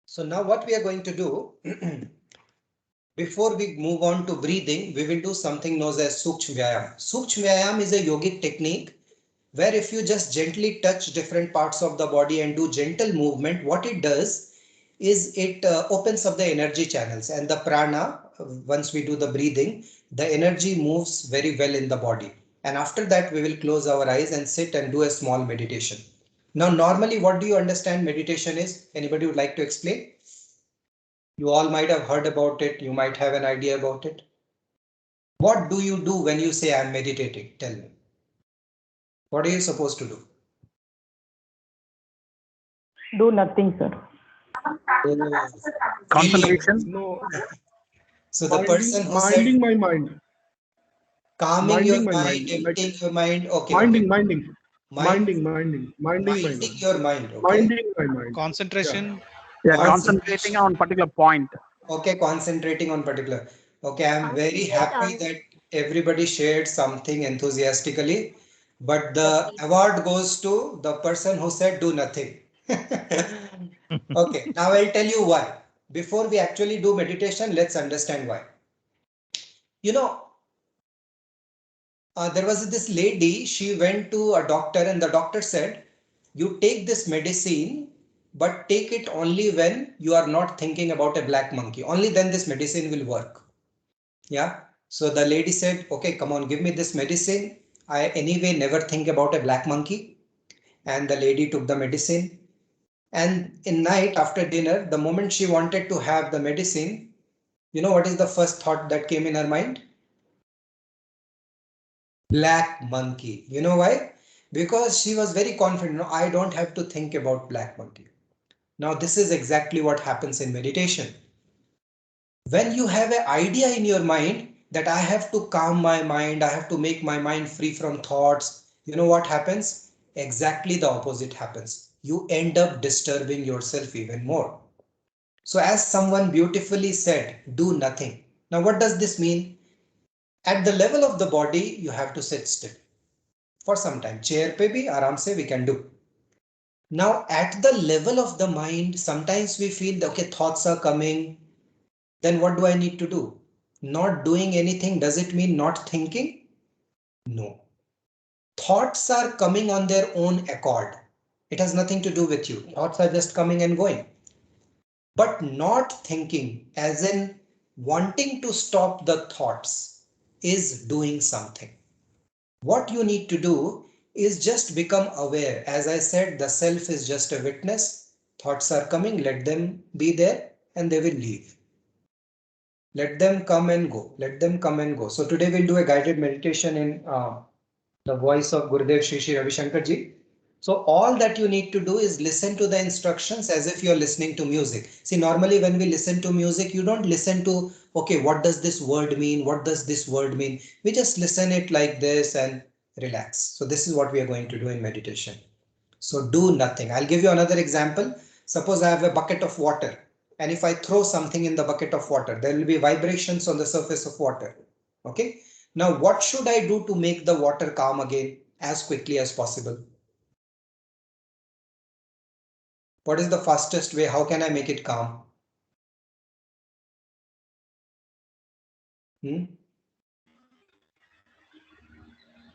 So now what we are going to do, before we move on to breathing, we will do something known as Sukshma Vyayam. Sukshma Vyayam is a yogic technique where if you just gently touch different parts of the body and do gentle movement, what it does is it opens up the energy channels and the prana. Once we do the breathing, the energy moves very well in the body. And after that, we will close our eyes and sit and do a small meditation. Now, normally, what do you understand meditation is? Anybody would like to explain? You all might have heard about it. You might have an idea about it. What do you do when you say I'm meditating? Tell me. What are you supposed to do? Do nothing, sir. Concentration. No, So the person who said minding my mind. calming your Minding my mind, mind. Like emptying your mind. Okay, okay. minding Mind, minding my minding mind. your mind. Okay. Minding my mind. Concentration. Yeah, Concentration. concentrating on particular point. Okay, concentrating on particular. Okay, I'm very happy that everybody shared something enthusiastically, but the award goes to the person who said do nothing. Okay, now I'll tell you why. Before we actually do meditation, let's understand why. You know, there was this lady, she went to a doctor and the doctor said, you take this medicine, but take it only when you are not thinking about a black monkey. Only then this medicine will work. Yeah. So the lady said, okay, come on, give me this medicine. I anyway never think about a black monkey. And the lady took the medicine. And in night after dinner, the moment she wanted to have the medicine, you know what is the first thought that came in her mind? Black monkey. You know why? Because she was very confident. No, I don't have to think about black monkey. Now, this is exactly what happens in meditation. When you have an idea in your mind that I have to calm my mind, I have to make my mind free from thoughts, you know what happens? Exactly the opposite happens. You end up disturbing yourself even more. So as someone beautifully said, do nothing. Now, what does this mean? At the level of the body, you have to sit still for some time. Chair pe bhi aaram se we can do. Now, at the level of the mind, sometimes we feel that, okay, thoughts are coming. Then what do I need to do? Not doing anything, does it mean not thinking? No. Thoughts are coming on their own accord. It has nothing to do with you. Thoughts are just coming and going. But not thinking, as in wanting to stop the thoughts, is doing something. What you need to do is just become aware. As I said, the self is just a witness. Thoughts are coming, let them be there and they will leave. Let them come and go. Let them come and go. So today we'll do a guided meditation in the voice of Gurudev Shri Shri Ravi Shankar Ji. So all that you need to do is listen to the instructions as if you're listening to music. See, normally when we listen to music, you don't listen to, okay, what does this word mean? What does this word mean? We just listen it like this and relax. So this is what we are going to do in meditation. So do nothing. I'll give you another example. Suppose I have a bucket of water And if I throw something in the bucket of water, there will be vibrations on the surface of water. Okay. Now, what should I do to make the water calm again as quickly as possible? What is the fastest way? How can I make it calm? Hmm?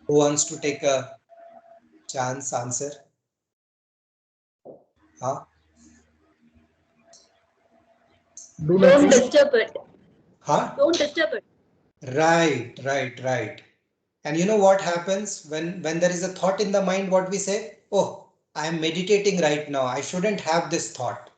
Who wants to take a chance answer? Huh? Do Don't nothing. disturb it. Huh? Don't disturb it. Right. And you know what happens when there is a thought in the mind, what we say? Oh, I am meditating right now. I shouldn't have this thought.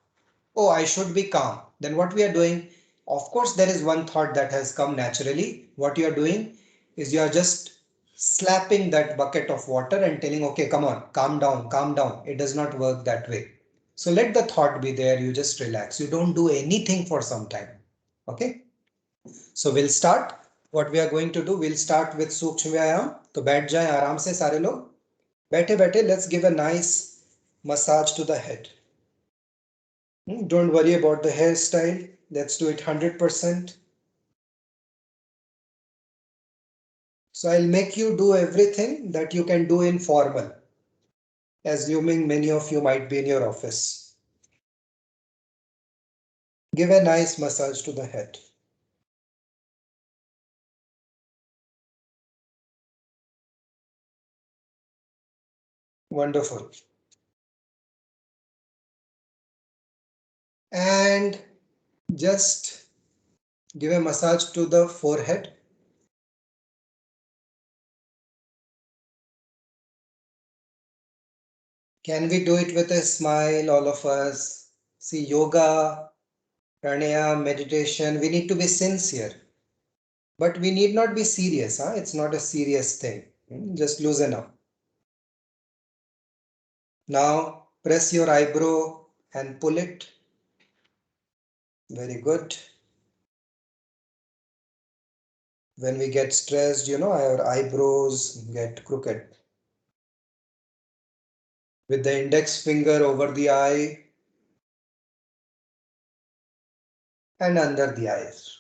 Oh, I should be calm. Then what we are doing? Of course, there is one thought that has come naturally. What you are doing is you are just slapping that bucket of water and telling, okay, come on, calm down, calm down. It does not work that way. So let the thought be there. You just relax. You don't do anything for some time. Okay. So we'll start. What we are going to do, we'll start with सूक्ष्म व्यायाम. तो बैठ जाएं आराम से सारे लोग. बैठे बैठे, let's give a nice massage to the head. Don't worry about the hairstyle. Let's do it 100%. So I'll make you do everything that you can do in formal, assuming many of you might be in your office. Give a nice massage to the head. Wonderful. And just give a massage to the forehead. Can we do it with a smile, all of us? See, yoga, pranayama, meditation, we need to be sincere. But we need not be serious. Huh? It's not a serious thing. Just loosen up. Now press your eyebrow and pull it. Very good. When we get stressed, our eyebrows get crooked. With the index finger over the eye and under the eyes.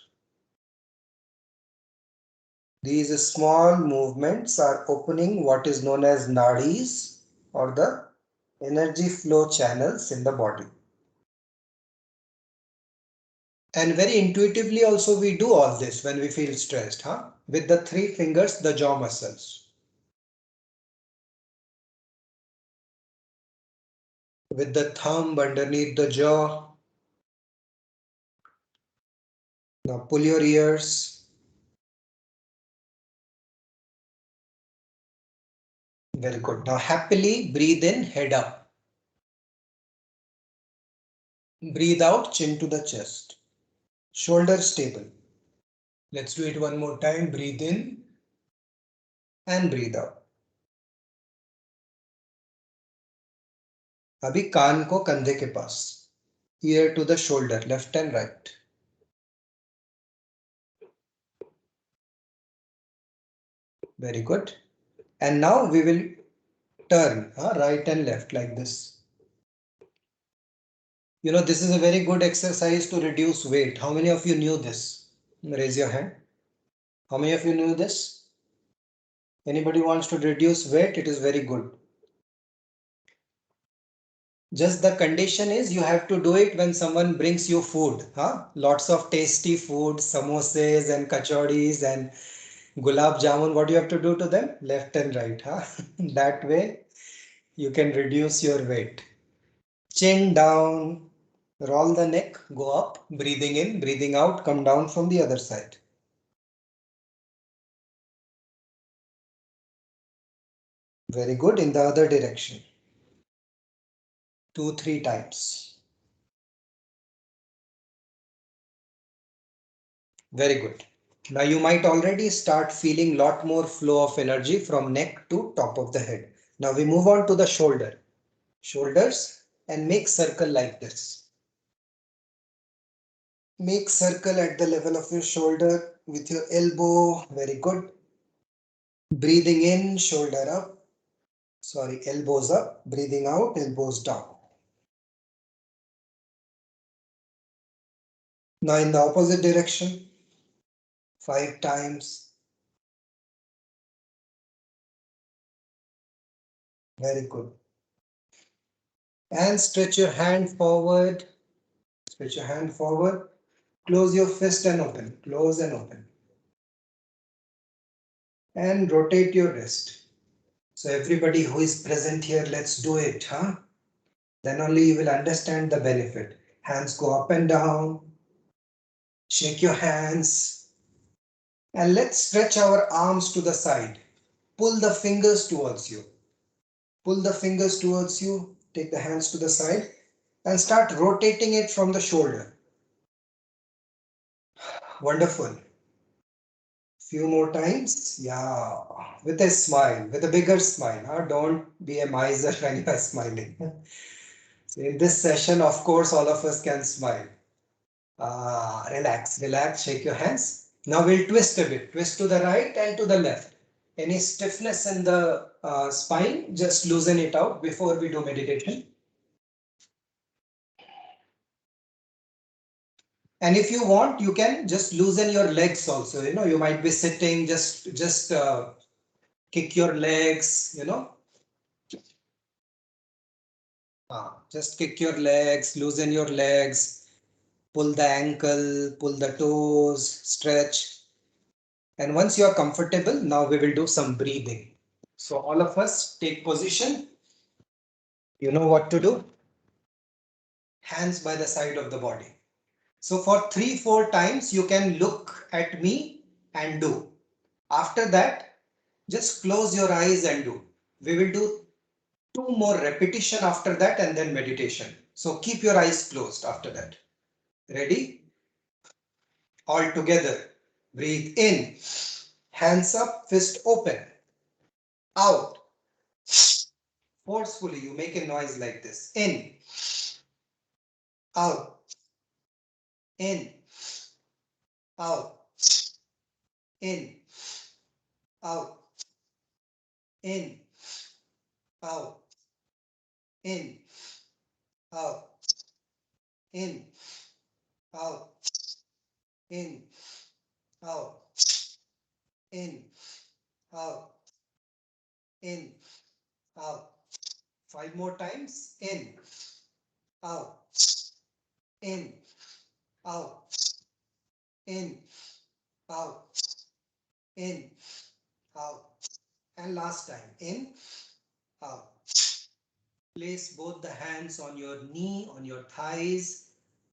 These small movements are opening what is known as nadis, or the energy flow channels in the body. And very intuitively also we do all this when we feel stressed, huh? With the 3 fingers, the jaw muscles. With the thumb underneath the jaw. Now pull your ears. Very good. Now happily breathe in, head up. Breathe out, chin to the chest. Shoulders stable. Let's do it one more time. Breathe in and breathe out. अभी कान को कंधे के पास. Ear to the shoulder, left and right. Very good. And now we will turn right and left like this. This is a very good exercise to reduce weight. How many of you knew this? Raise your hand. How many of you knew this? Anybody wants to reduce weight? It is very good. Just the condition is you have to do it when someone brings you food. Lots of tasty food, samosas and kachoris and gulab jamun. What do you have to do to them? Left and right. That way you can reduce your weight. Chin down, roll the neck, go up, breathing in, breathing out, come down from the other side. Very good. In the other direction. 2-3 times. Very good. Now you might already start feeling lot more flow of energy from neck to top of the head. Now we move on to the shoulder. Shoulders, and make circle like this. Make circle at the level of your shoulder with your elbow. Very good. Breathing in, shoulder up. Sorry, elbows up. Breathing out, elbows down. Now in the opposite direction, 5 times. Very good. And stretch your hand forward. Stretch your hand forward. Close your fist and open. Close and open. And rotate your wrist. So everybody who is present here, let's do it, huh? Then only you will understand the benefit. Hands go up and down. Shake your hands. And let's stretch our arms to the side. Pull the fingers towards you. Pull the fingers towards you. Take the hands to the side and start rotating it from the shoulder. Wonderful. Few more times. Yeah. With a smile, with a bigger smile. Huh? Don't be a miser when you are smiling. So in this session, of course, all of us can smile. Relax, relax, shake your hands. Now we'll twist a bit. Twist to the right and to the left. Any stiffness in the spine, just loosen it out before we do meditation. And if you want, you can just loosen your legs also. You know, you might be sitting, just kick your legs, you know. Just kick your legs, loosen your legs, pull the ankle, pull the toes, stretch. And once you are comfortable, now we will do some breathing. So all of us take position. You know what to do. Hands by the side of the body. So for 3-4 times, you can look at me and do. After that, just close your eyes and do. We will do 2 more repetition after that and then meditation. So keep your eyes closed after that. Ready? All together. Breathe in. Hands up, fist open. Out. Forcefully, you make a noise like this. In. Out. In. Out. In. Out. In. Out. In. Out. In. Out. In. Out. In. Out. In. Out. 5 more times. In. Out. In. Out. In. Out. In. Out. And last time. In. Out. Place both the hands on your knee, on your thighs.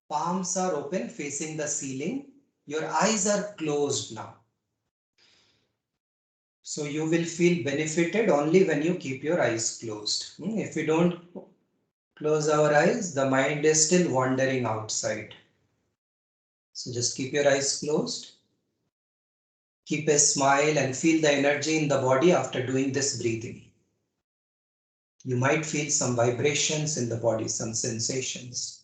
Palms are open, facing the ceiling. Your eyes are closed now. So you will feel benefited only when you keep your eyes closed. If we don't close our eyes, the mind is still wandering outside. So just keep your eyes closed. Keep a smile and feel the energy in the body after doing this breathing. You might feel some vibrations in the body, some sensations.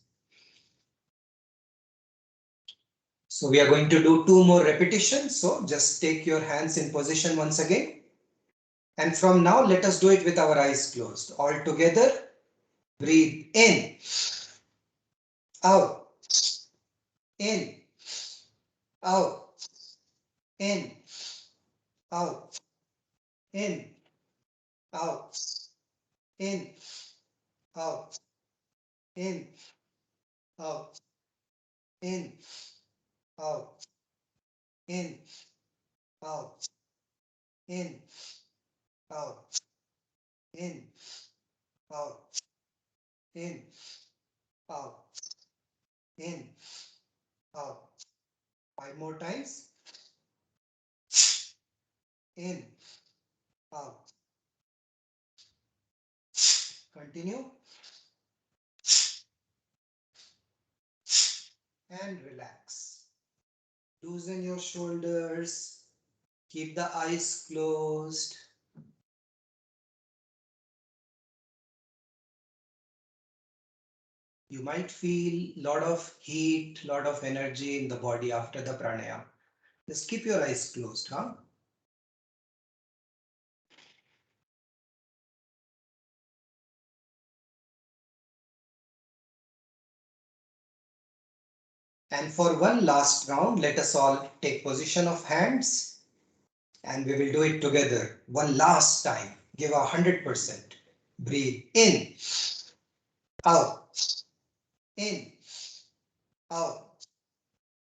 So we are going to do 2 more repetitions. So just take your hands in position once again. And from now, let us do it with our eyes closed. All together, breathe in, out, in, out, in, out, in, out, in, out, in, out, in, out, in, out, in, out, in, out, in, out, in, out. 5 more times. In, out. Continue. And relax. Loosen your shoulders. Keep the eyes closed. You might feel a lot of heat, lot of energy in the body after the pranayama. Just keep your eyes closed, huh? And for one last round, let us all take position of hands and we will do it together. One last time. Give 100%. Breathe in, out, in, out,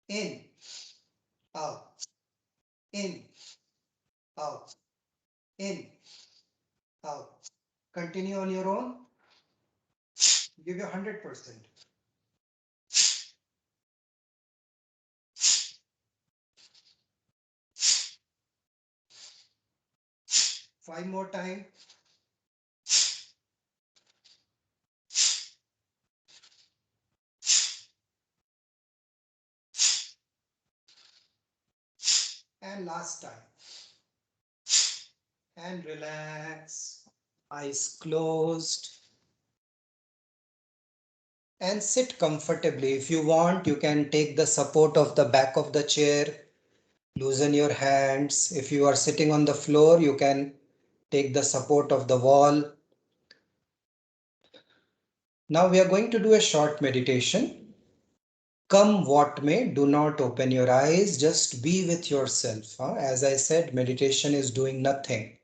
in, out, in, out, in, out. Continue on your own. Give your 100%. 5 more time. And last time. And relax. Eyes closed. And sit comfortably. If you want, you can take the support of the back of the chair. Loosen your hands. If you are sitting on the floor, you can take the support of the wall. Now we are going to do a short meditation. Come what may, do not open your eyes, just be with yourself. As I said, meditation is doing nothing.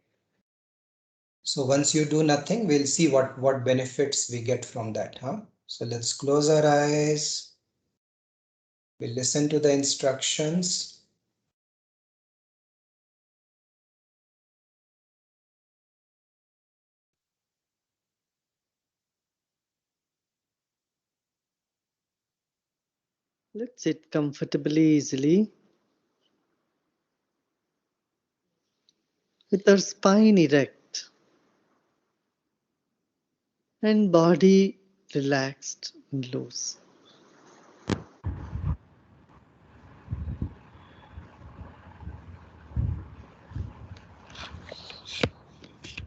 So once you do nothing, we'll see what benefits we get from that. So let's close our eyes. We'll listen to the instructions. Let's sit comfortably, easily, with our spine erect and body relaxed and loose.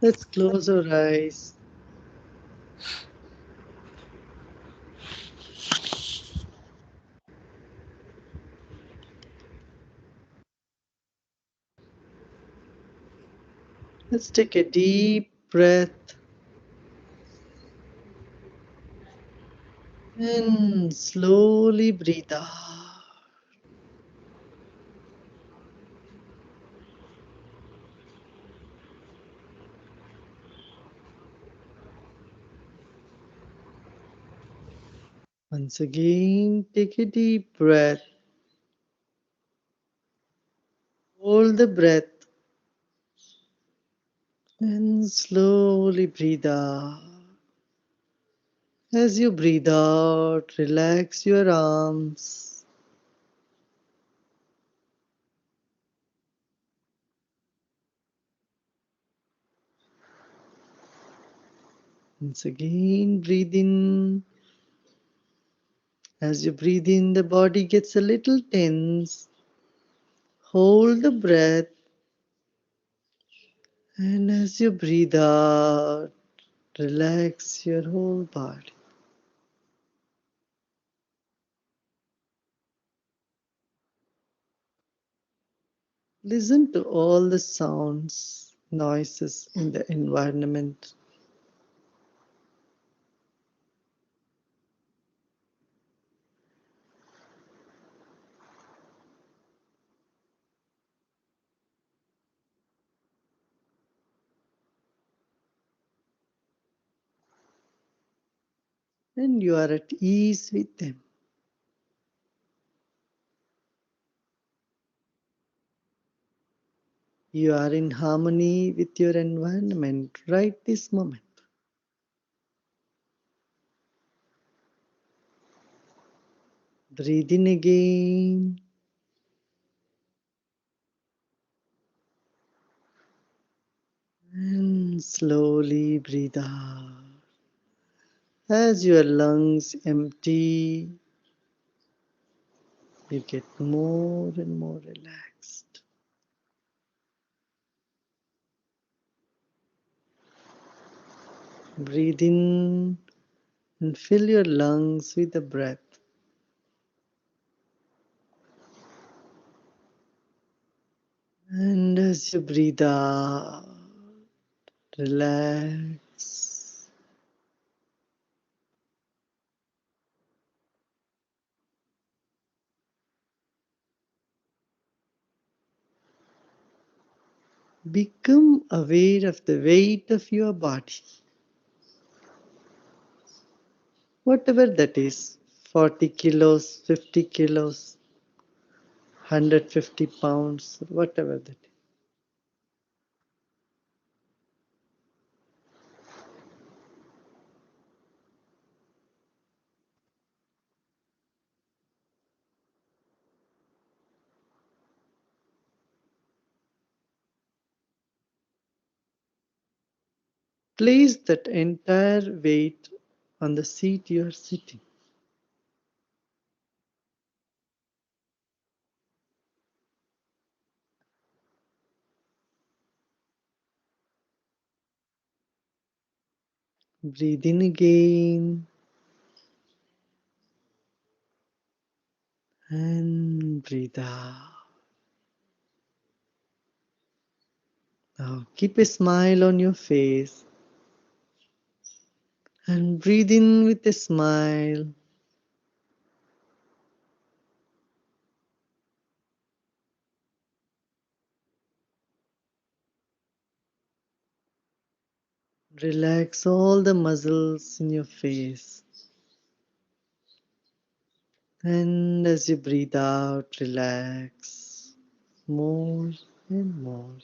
Let's close our eyes. Let's take a deep breath and slowly breathe out. Once again, take a deep breath. Hold the breath and slowly breathe out. As you breathe out, relax your arms. Once again, breathe in. As you breathe in, the body gets a little tense. Hold the breath. And as you breathe out, relax your whole body. Listen to all the sounds, noises in the environment. And you are at ease with them. You are in harmony with your environment right this moment. Breathe in again. And slowly breathe out. As your lungs empty, you get more and more relaxed. Breathe in and fill your lungs with the breath. And as you breathe out, relax. Become aware of the weight of your body. Whatever that is, 40 kilos, 50 kilos, 150 pounds, whatever that is. Place that entire weight on the seat you are sitting. Breathe in again and breathe out. Now keep a smile on your face and breathe in with a smile. Relax all the muscles in your face. And as you breathe out, relax more and more.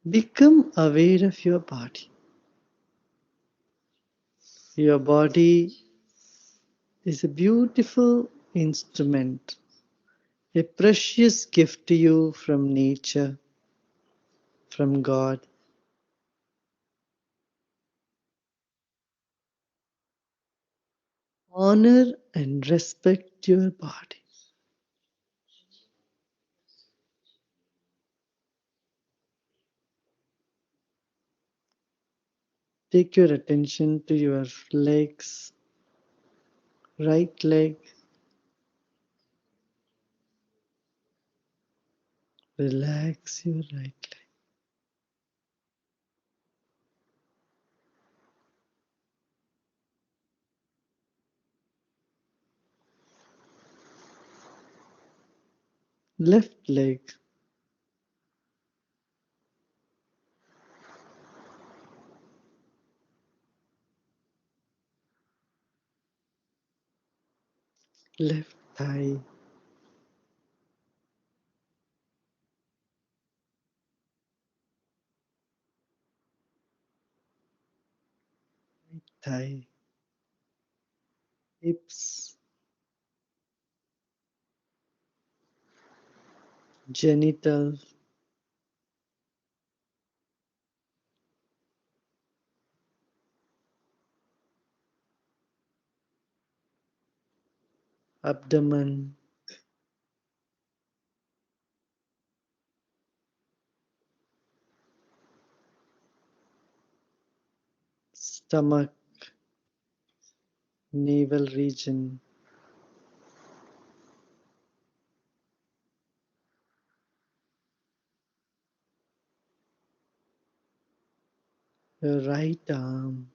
Become aware of your body. Your body is a beautiful instrument, a precious gift to you from nature, from God. Honor and respect your body. Take your attention to your legs, right leg. Relax your right leg. Left leg. Left thigh. Thigh. Hips. Genitals. Abdomen. Stomach. Navel region. Your right arm.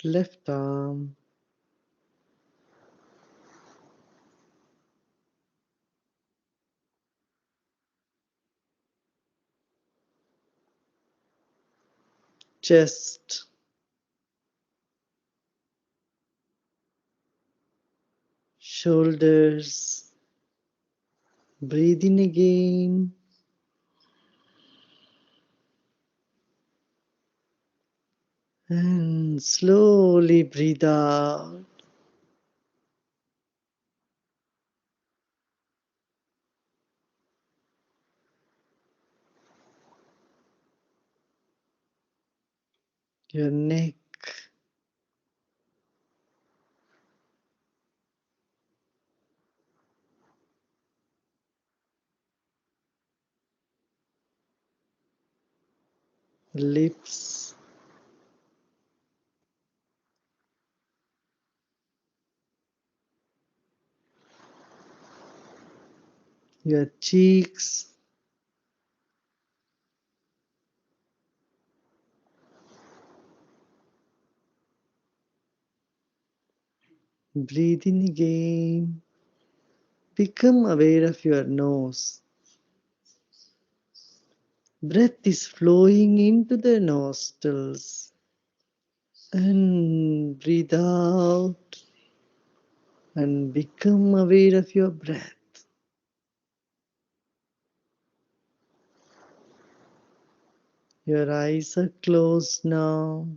Left arm. Chest. Shoulders. Breathe in again. And slowly breathe out. Your neck. Lips. your cheeks, breathe in again. Become aware of your nose. Breath is flowing into the nostrils and breathe out and become aware of your breath. Your eyes are closed now.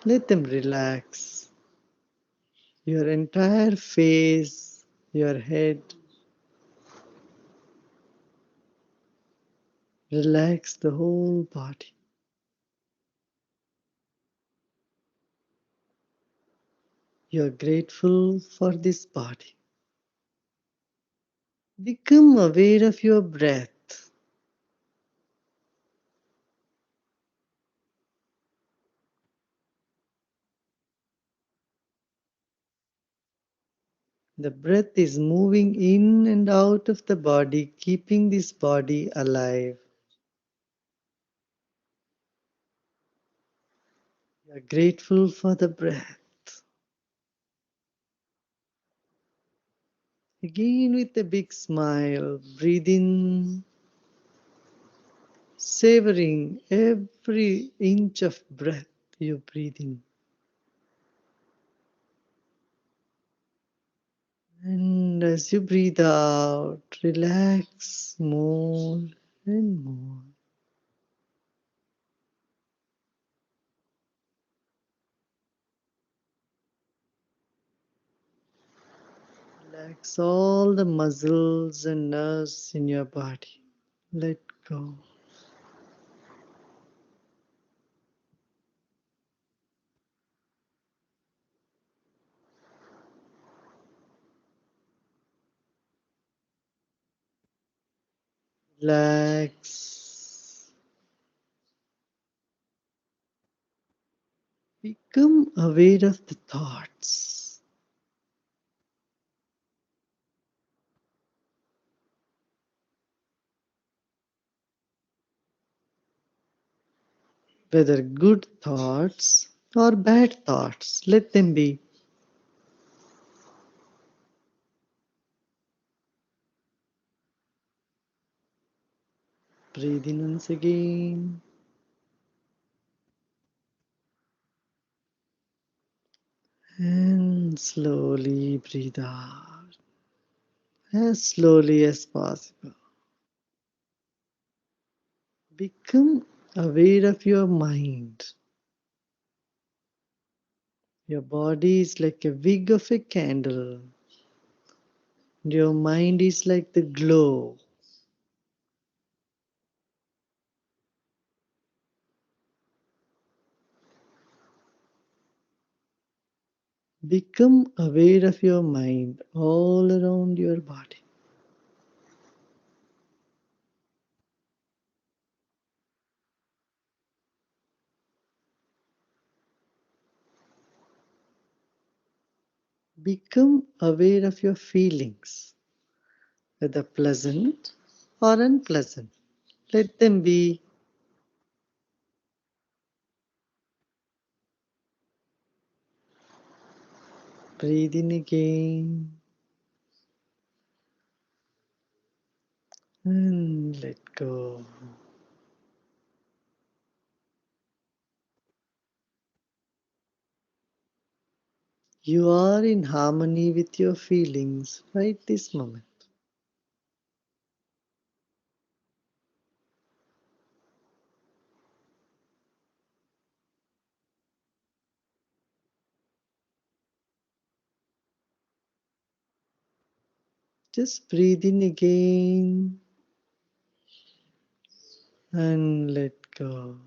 Let them relax. Your entire face, your head, relax the whole body. You're grateful for this body. Become aware of your breath. The breath is moving in and out of the body, keeping this body alive. You're grateful for the breath. Again, with a big smile, breathe in, savoring every inch of breath you breathe in. And as you breathe out, relax more and more. Relax all the muscles and nerves in your body. Let go. Relax. Become aware of the thoughts. Whether good thoughts or bad thoughts, let them be. Breathe in once again. And slowly breathe out as slowly as possible. Become aware of your mind. Your body is like a wick of a candle. Your mind is like the glow. Become aware of your mind all around your body. Become aware of your feelings, whether pleasant or unpleasant. Let them be. Breathe in again and let go. You are in harmony with your feelings right this moment. Just breathe in again and let go.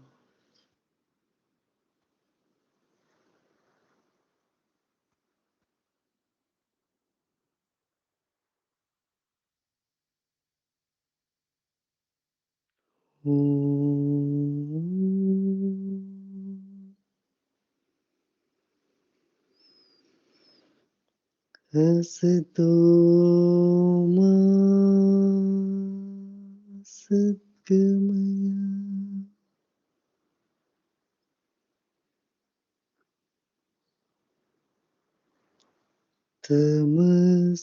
Asado Sadgamaya. Tamasoma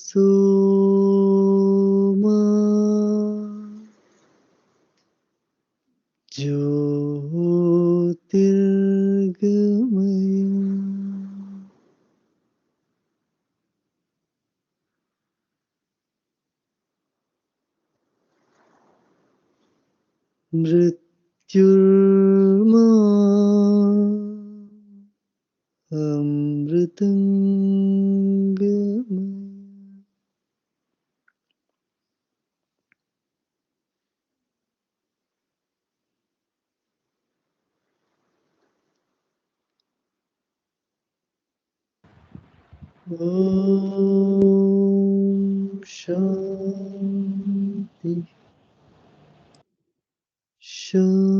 Jyotirgamaya. Mrityurma Amritangamaya. Om Shanti Shanti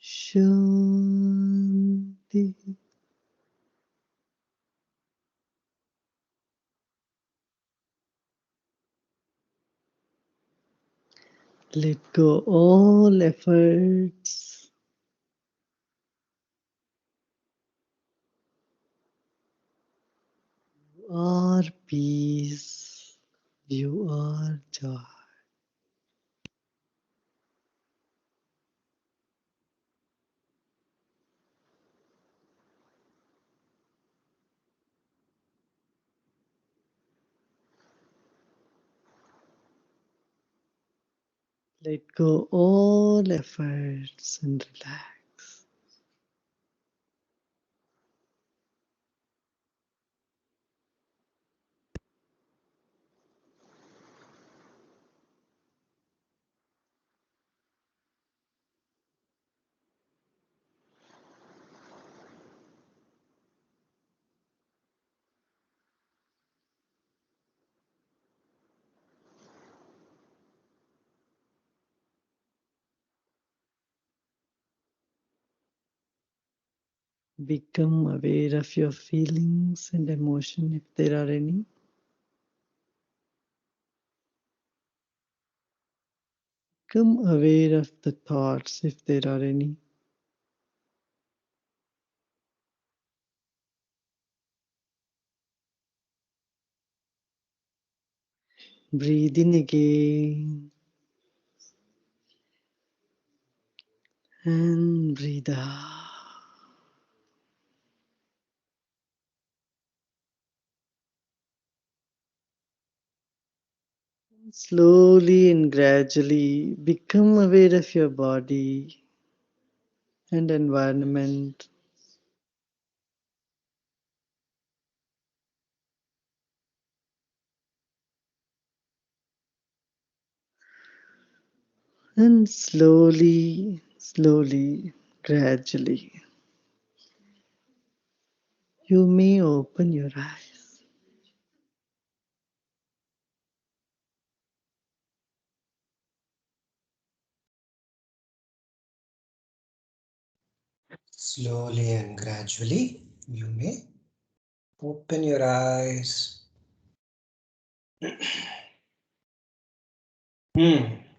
Shanti. Let go all efforts. You are peace. You are joy. Let go all efforts and relax. Become aware of your feelings and emotion if there are any. Become aware of the thoughts if there are any. Breathe in again and breathe out. Slowly and gradually become aware of your body and environment. And slowly, gradually, you may open your eyes. Slowly and gradually, you may open your eyes.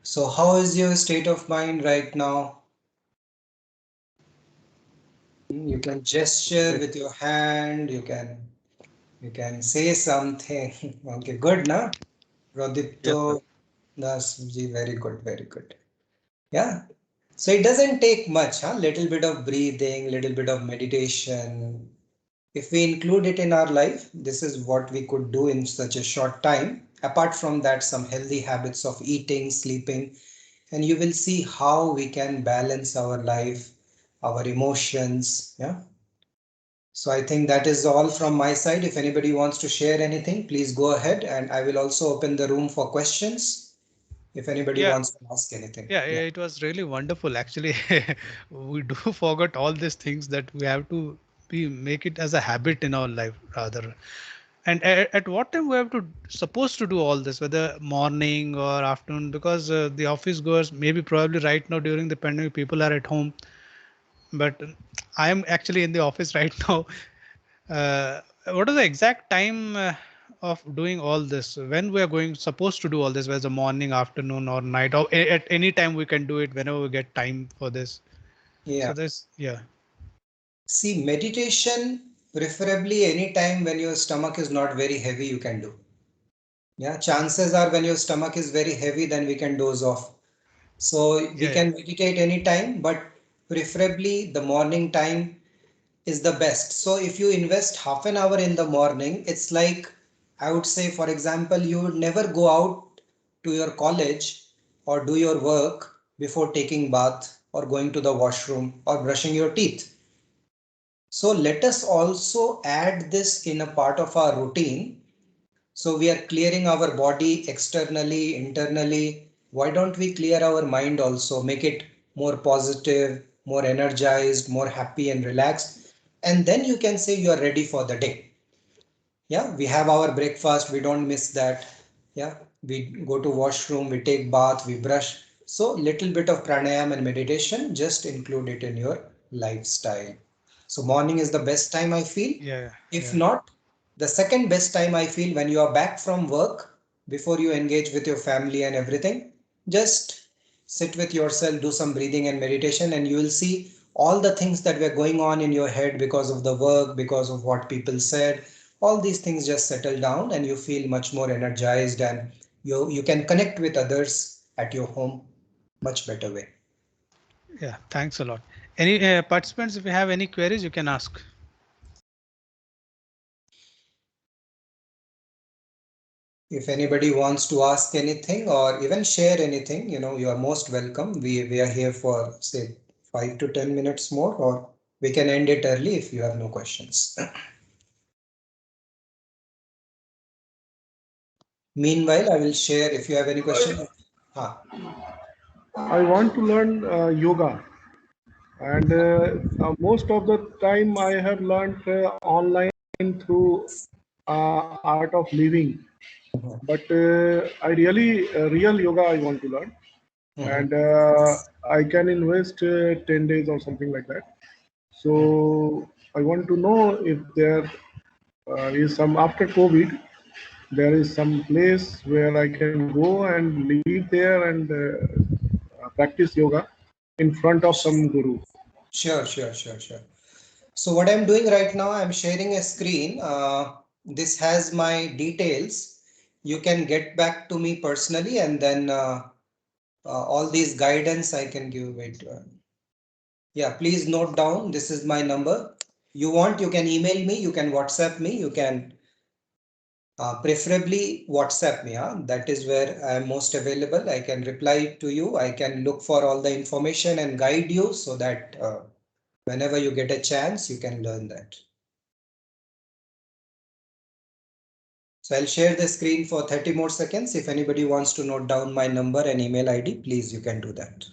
So how is your state of mind right now? You can gesture with your hand, you can say something. Okay, good, na? Yes, sir. Pradipto Das ji, very good, very good. Yeah. So it doesn't take much, huh? Little bit of breathing, little bit of meditation. If we include it in our life, this is what we could do in such a short time. Apart from that, some healthy habits of eating, sleeping, and you will see how we can balance our life, our emotions. Yeah. So I think that is all from my side. If anybody wants to share anything, please go ahead, and I will also open the room for questions if anybody Yeah, wants to ask anything. yeah, Yeah. it was really wonderful. Actually, we do forget all these things that we have to be make it as a habit in our life rather. And at what time we have to supposed to do all this, whether morning or afternoon? Because the office goers, maybe probably right now during the pandemic, people are at home, but I am actually in the office right now. What is the exact time of doing all this, when we are going supposed to do all this, whether the morning, afternoon, or night, or at any time we can do it whenever we get time for this. Yeah. So this, yeah. See, meditation, preferably any time when your stomach is not very heavy, you can do. Yeah, chances are when your stomach is very heavy, then we can doze off. So we Yeah, can meditate anytime, but preferably the morning time is the best. So if you invest half an hour in the morning, it's like, I would say, for example, you would never go out to your college or do your work before taking bath or going to the washroom or brushing your teeth. So let us also add this in a part of our routine. So we are clearing our body externally, internally. Why don't we clear our mind also, make it more positive, more energized, more happy and relaxed. And then you can say you are ready for the day. Yeah, we have our breakfast, we don't miss that. Yeah, we go to washroom, we take bath, we brush. So little bit of pranayam and meditation, just include it in your lifestyle. So morning is the best time I feel. yeah, If yeah. not, the second best time I feel when you are back from work, before you engage with your family and everything, just sit with yourself, do some breathing and meditation, and you will see all the things that were going on in your head because of the work, because of what people said. All these things just settle down and you feel much more energized, and you can connect with others at your home much better way. Yeah, thanks a lot. Any participants, if you have any queries, you can ask. If anybody wants to ask anything or even share anything, you are most welcome. We are here for say 5 to 10 minutes more, or we can end it early if you have no questions. Meanwhile, I will share if you have any question. I want to learn yoga, and most of the time I have learned online through Art of Living. But I really real yoga I want to learn, and I can invest 10 days or something like that. So I want to know if there is some after COVID, there is some place where I can go and live there and practice yoga in front of some guru. Sure, sure, sure, sure. So what I'm doing right now, I'm sharing a screen. This has my details. You can get back to me personally, and then all these guidance I can give. Wait, yeah, please note down. This is my number. You want, you can email me, you can WhatsApp me, you can preferably WhatsApp me. That is where I am most available. I can reply to you. I can look for all the information and guide you so that whenever you get a chance, you can learn that. So I'll share the screen for 30 more seconds. If anybody wants to note down my number and email ID, please, you can do that.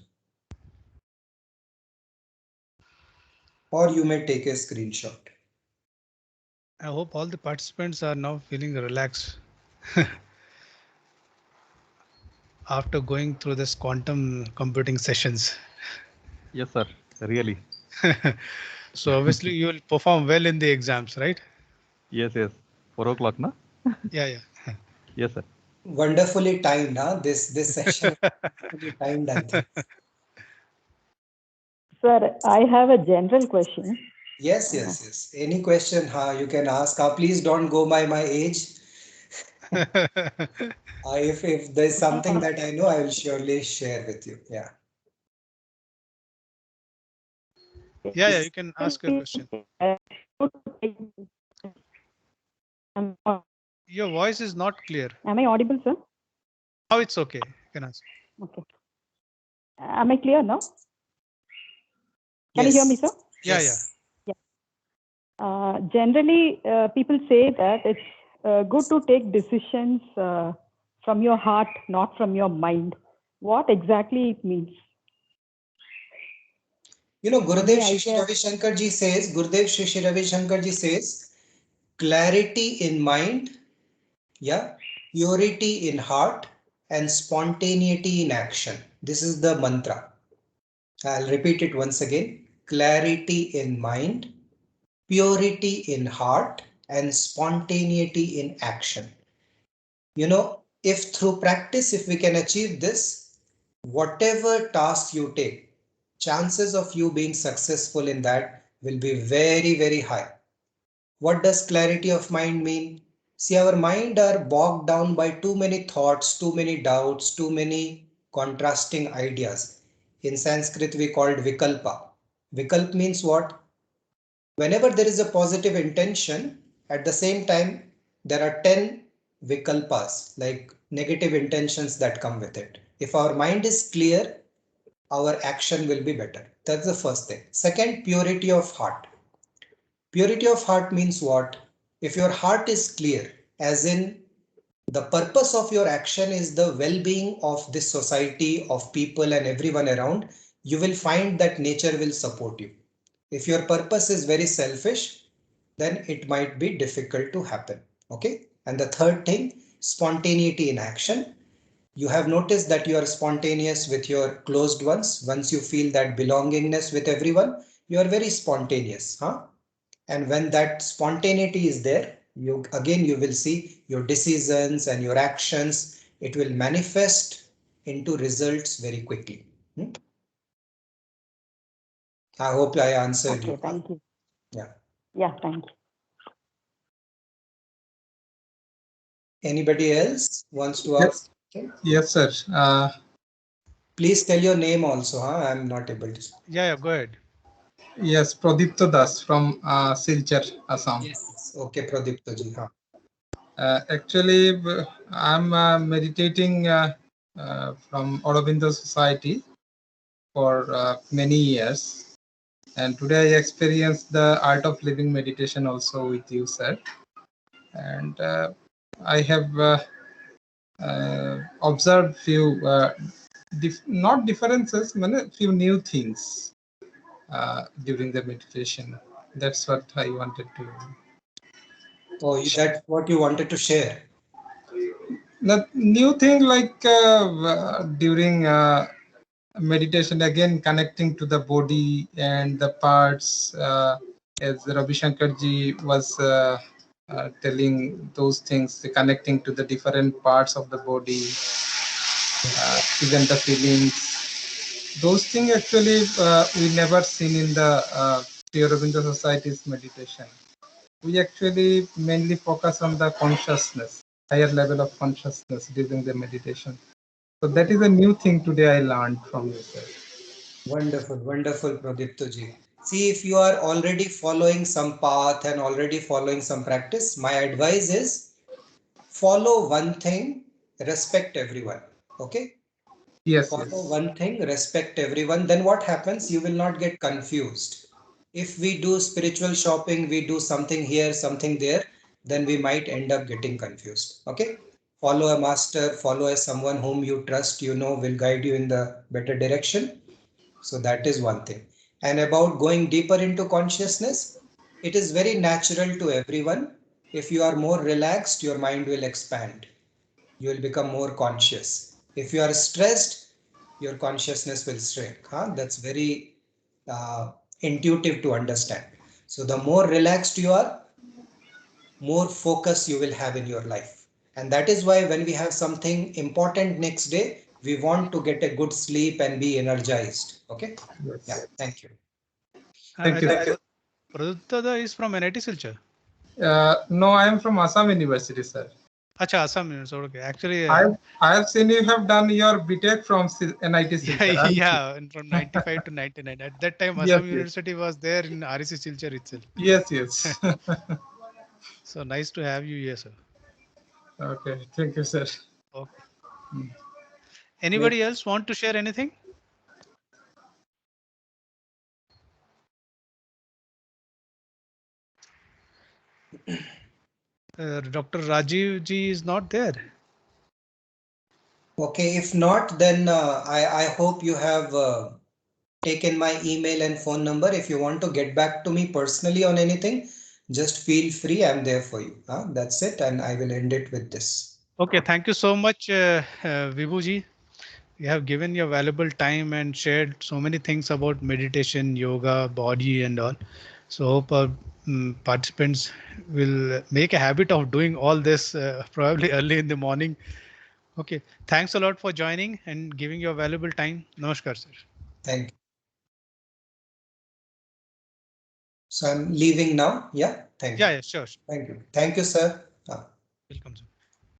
Or you may take a screenshot. I hope all the participants are now feeling relaxed after going through this quantum computing sessions. Yes, sir. Really. So obviously you will perform well in the exams, right? Yes, yes. 4 o'clock, na? Yeah, yeah. Yes, sir. Wonderfully timed, huh? This session wonderfully timed, I think. Sir, I have a general question. Yes, yes, yes. Any question, you can ask. Please don't go by my age. If there's something that I know, I will surely share with you. Yeah. Yeah, yeah, you can ask your question. Your voice is not clear. Am I audible, sir? Now it's okay. You can ask. Okay. Am I clear now? Can Yes. you hear me, sir? Yeah, Yes. Yeah. Generally, people say that it's good to take decisions from your heart, not from your mind. What exactly it means? Gurudev Any Shri idea? Ravi Shankar ji says, clarity in mind, yeah, purity in heart, and spontaneity in action. This is the mantra. I'll repeat it once again. Clarity in mind, purity in heart, and spontaneity in action. You know, if through practice, if we can achieve this, whatever task you take, chances of you being successful in that will be very, very high. What does clarity of mind mean? See, our mind are bogged down by too many thoughts, too many doubts, too many contrasting ideas. In Sanskrit, we called vikalpa. Vikalp means what? Whenever there is a positive intention, at the same time, there are 10 vikalpas, like negative intentions that come with it. If our mind is clear, our action will be better. That's the first thing. Second, purity of heart. Purity of heart means what? If your heart is clear, as in the purpose of your action is the well-being of this society, of people and everyone around, you will find that nature will support you. If your purpose is very selfish, then it might be difficult to happen. Okay. And the third thing, spontaneity in action. You have noticed that you are spontaneous with your closed ones. Once you feel that belongingness with everyone, you are very spontaneous. Huh? And when that spontaneity is there, you will see your decisions and your actions, it will manifest into results very quickly. I hope I answered you. Okay, thank you. Yeah. Yeah, thank you. Anybody else wants to ask? Yes, sir. Please tell your name also. Huh? I'm not able to. Yeah, go ahead. Yes, Pradipta Das from Silchar, Assam. Yes. Okay, Pradipta ji. Huh? Actually, I'm meditating from Aurobindo Society for many years. And today I experienced the art of living meditation also with you, sir. And I have observed few not differences, but few new things during the meditation. That's what I wanted to. Oh, that's what you wanted to share. The new thing, like during meditation, again connecting to the body and the parts, as Ravi Shankar ji was telling those things, connecting to the different parts of the body, even the feelings. Those things actually we never seen in the Sri Aurobindo Society's meditation. We actually mainly focus on the consciousness, higher level of consciousness during the meditation. So that is a new thing today I learned from you, sir. Wonderful, wonderful, Pradipta ji. See, if you are already following some path and already following some practice, my advice is follow one thing, respect everyone. Okay? Yes, Follow yes. one thing, respect everyone. Then what happens? You will not get confused. If we do spiritual shopping, we do something here, something there, then we might end up getting confused. Okay? Follow a master, follow someone whom you trust, you know, will guide you in the better direction. So that is one thing. And about going deeper into consciousness, it is very natural to everyone. If you are more relaxed, your mind will expand. You will become more conscious. If you are stressed, your consciousness will shrink. Huh? That's very intuitive to understand. So the more relaxed you are, more focus you will have in your life. And that is why when we have something important next day, we want to get a good sleep and be energized. Okay. Yes. Yeah. Thank you. Thank you. Pradipta is from NIT Silchar. No, I am from Assam University, sir. Acha, Assam. Okay. Actually, I have seen you have done your BTech from NIT Silchar. yeah, and from 95 to 99. At that time, Yes, Assam yes. University was there in REC Silchar itself. Yes, yes. So nice to have you here, sir. Okay, thank you, sir. Okay. Anybody else want to share anything? Dr. Rajiv ji is not there. Okay, if not, then I hope you have taken my email and phone number. If you want to get back to me personally on anything, just feel free. I'm there for you. That's it. And I will end it with this. Okay, thank you so much, Vibhu ji. You have given your valuable time and shared so many things about meditation, yoga, body and all. So hope participants will make a habit of doing all this probably early in the morning. Okay, thanks a lot for joining and giving your valuable time. Namaskar, sir. Thank you. So I'm leaving now. Yeah, thank you. Yeah, sure. Thank you. Thank you, sir. Welcome, sir.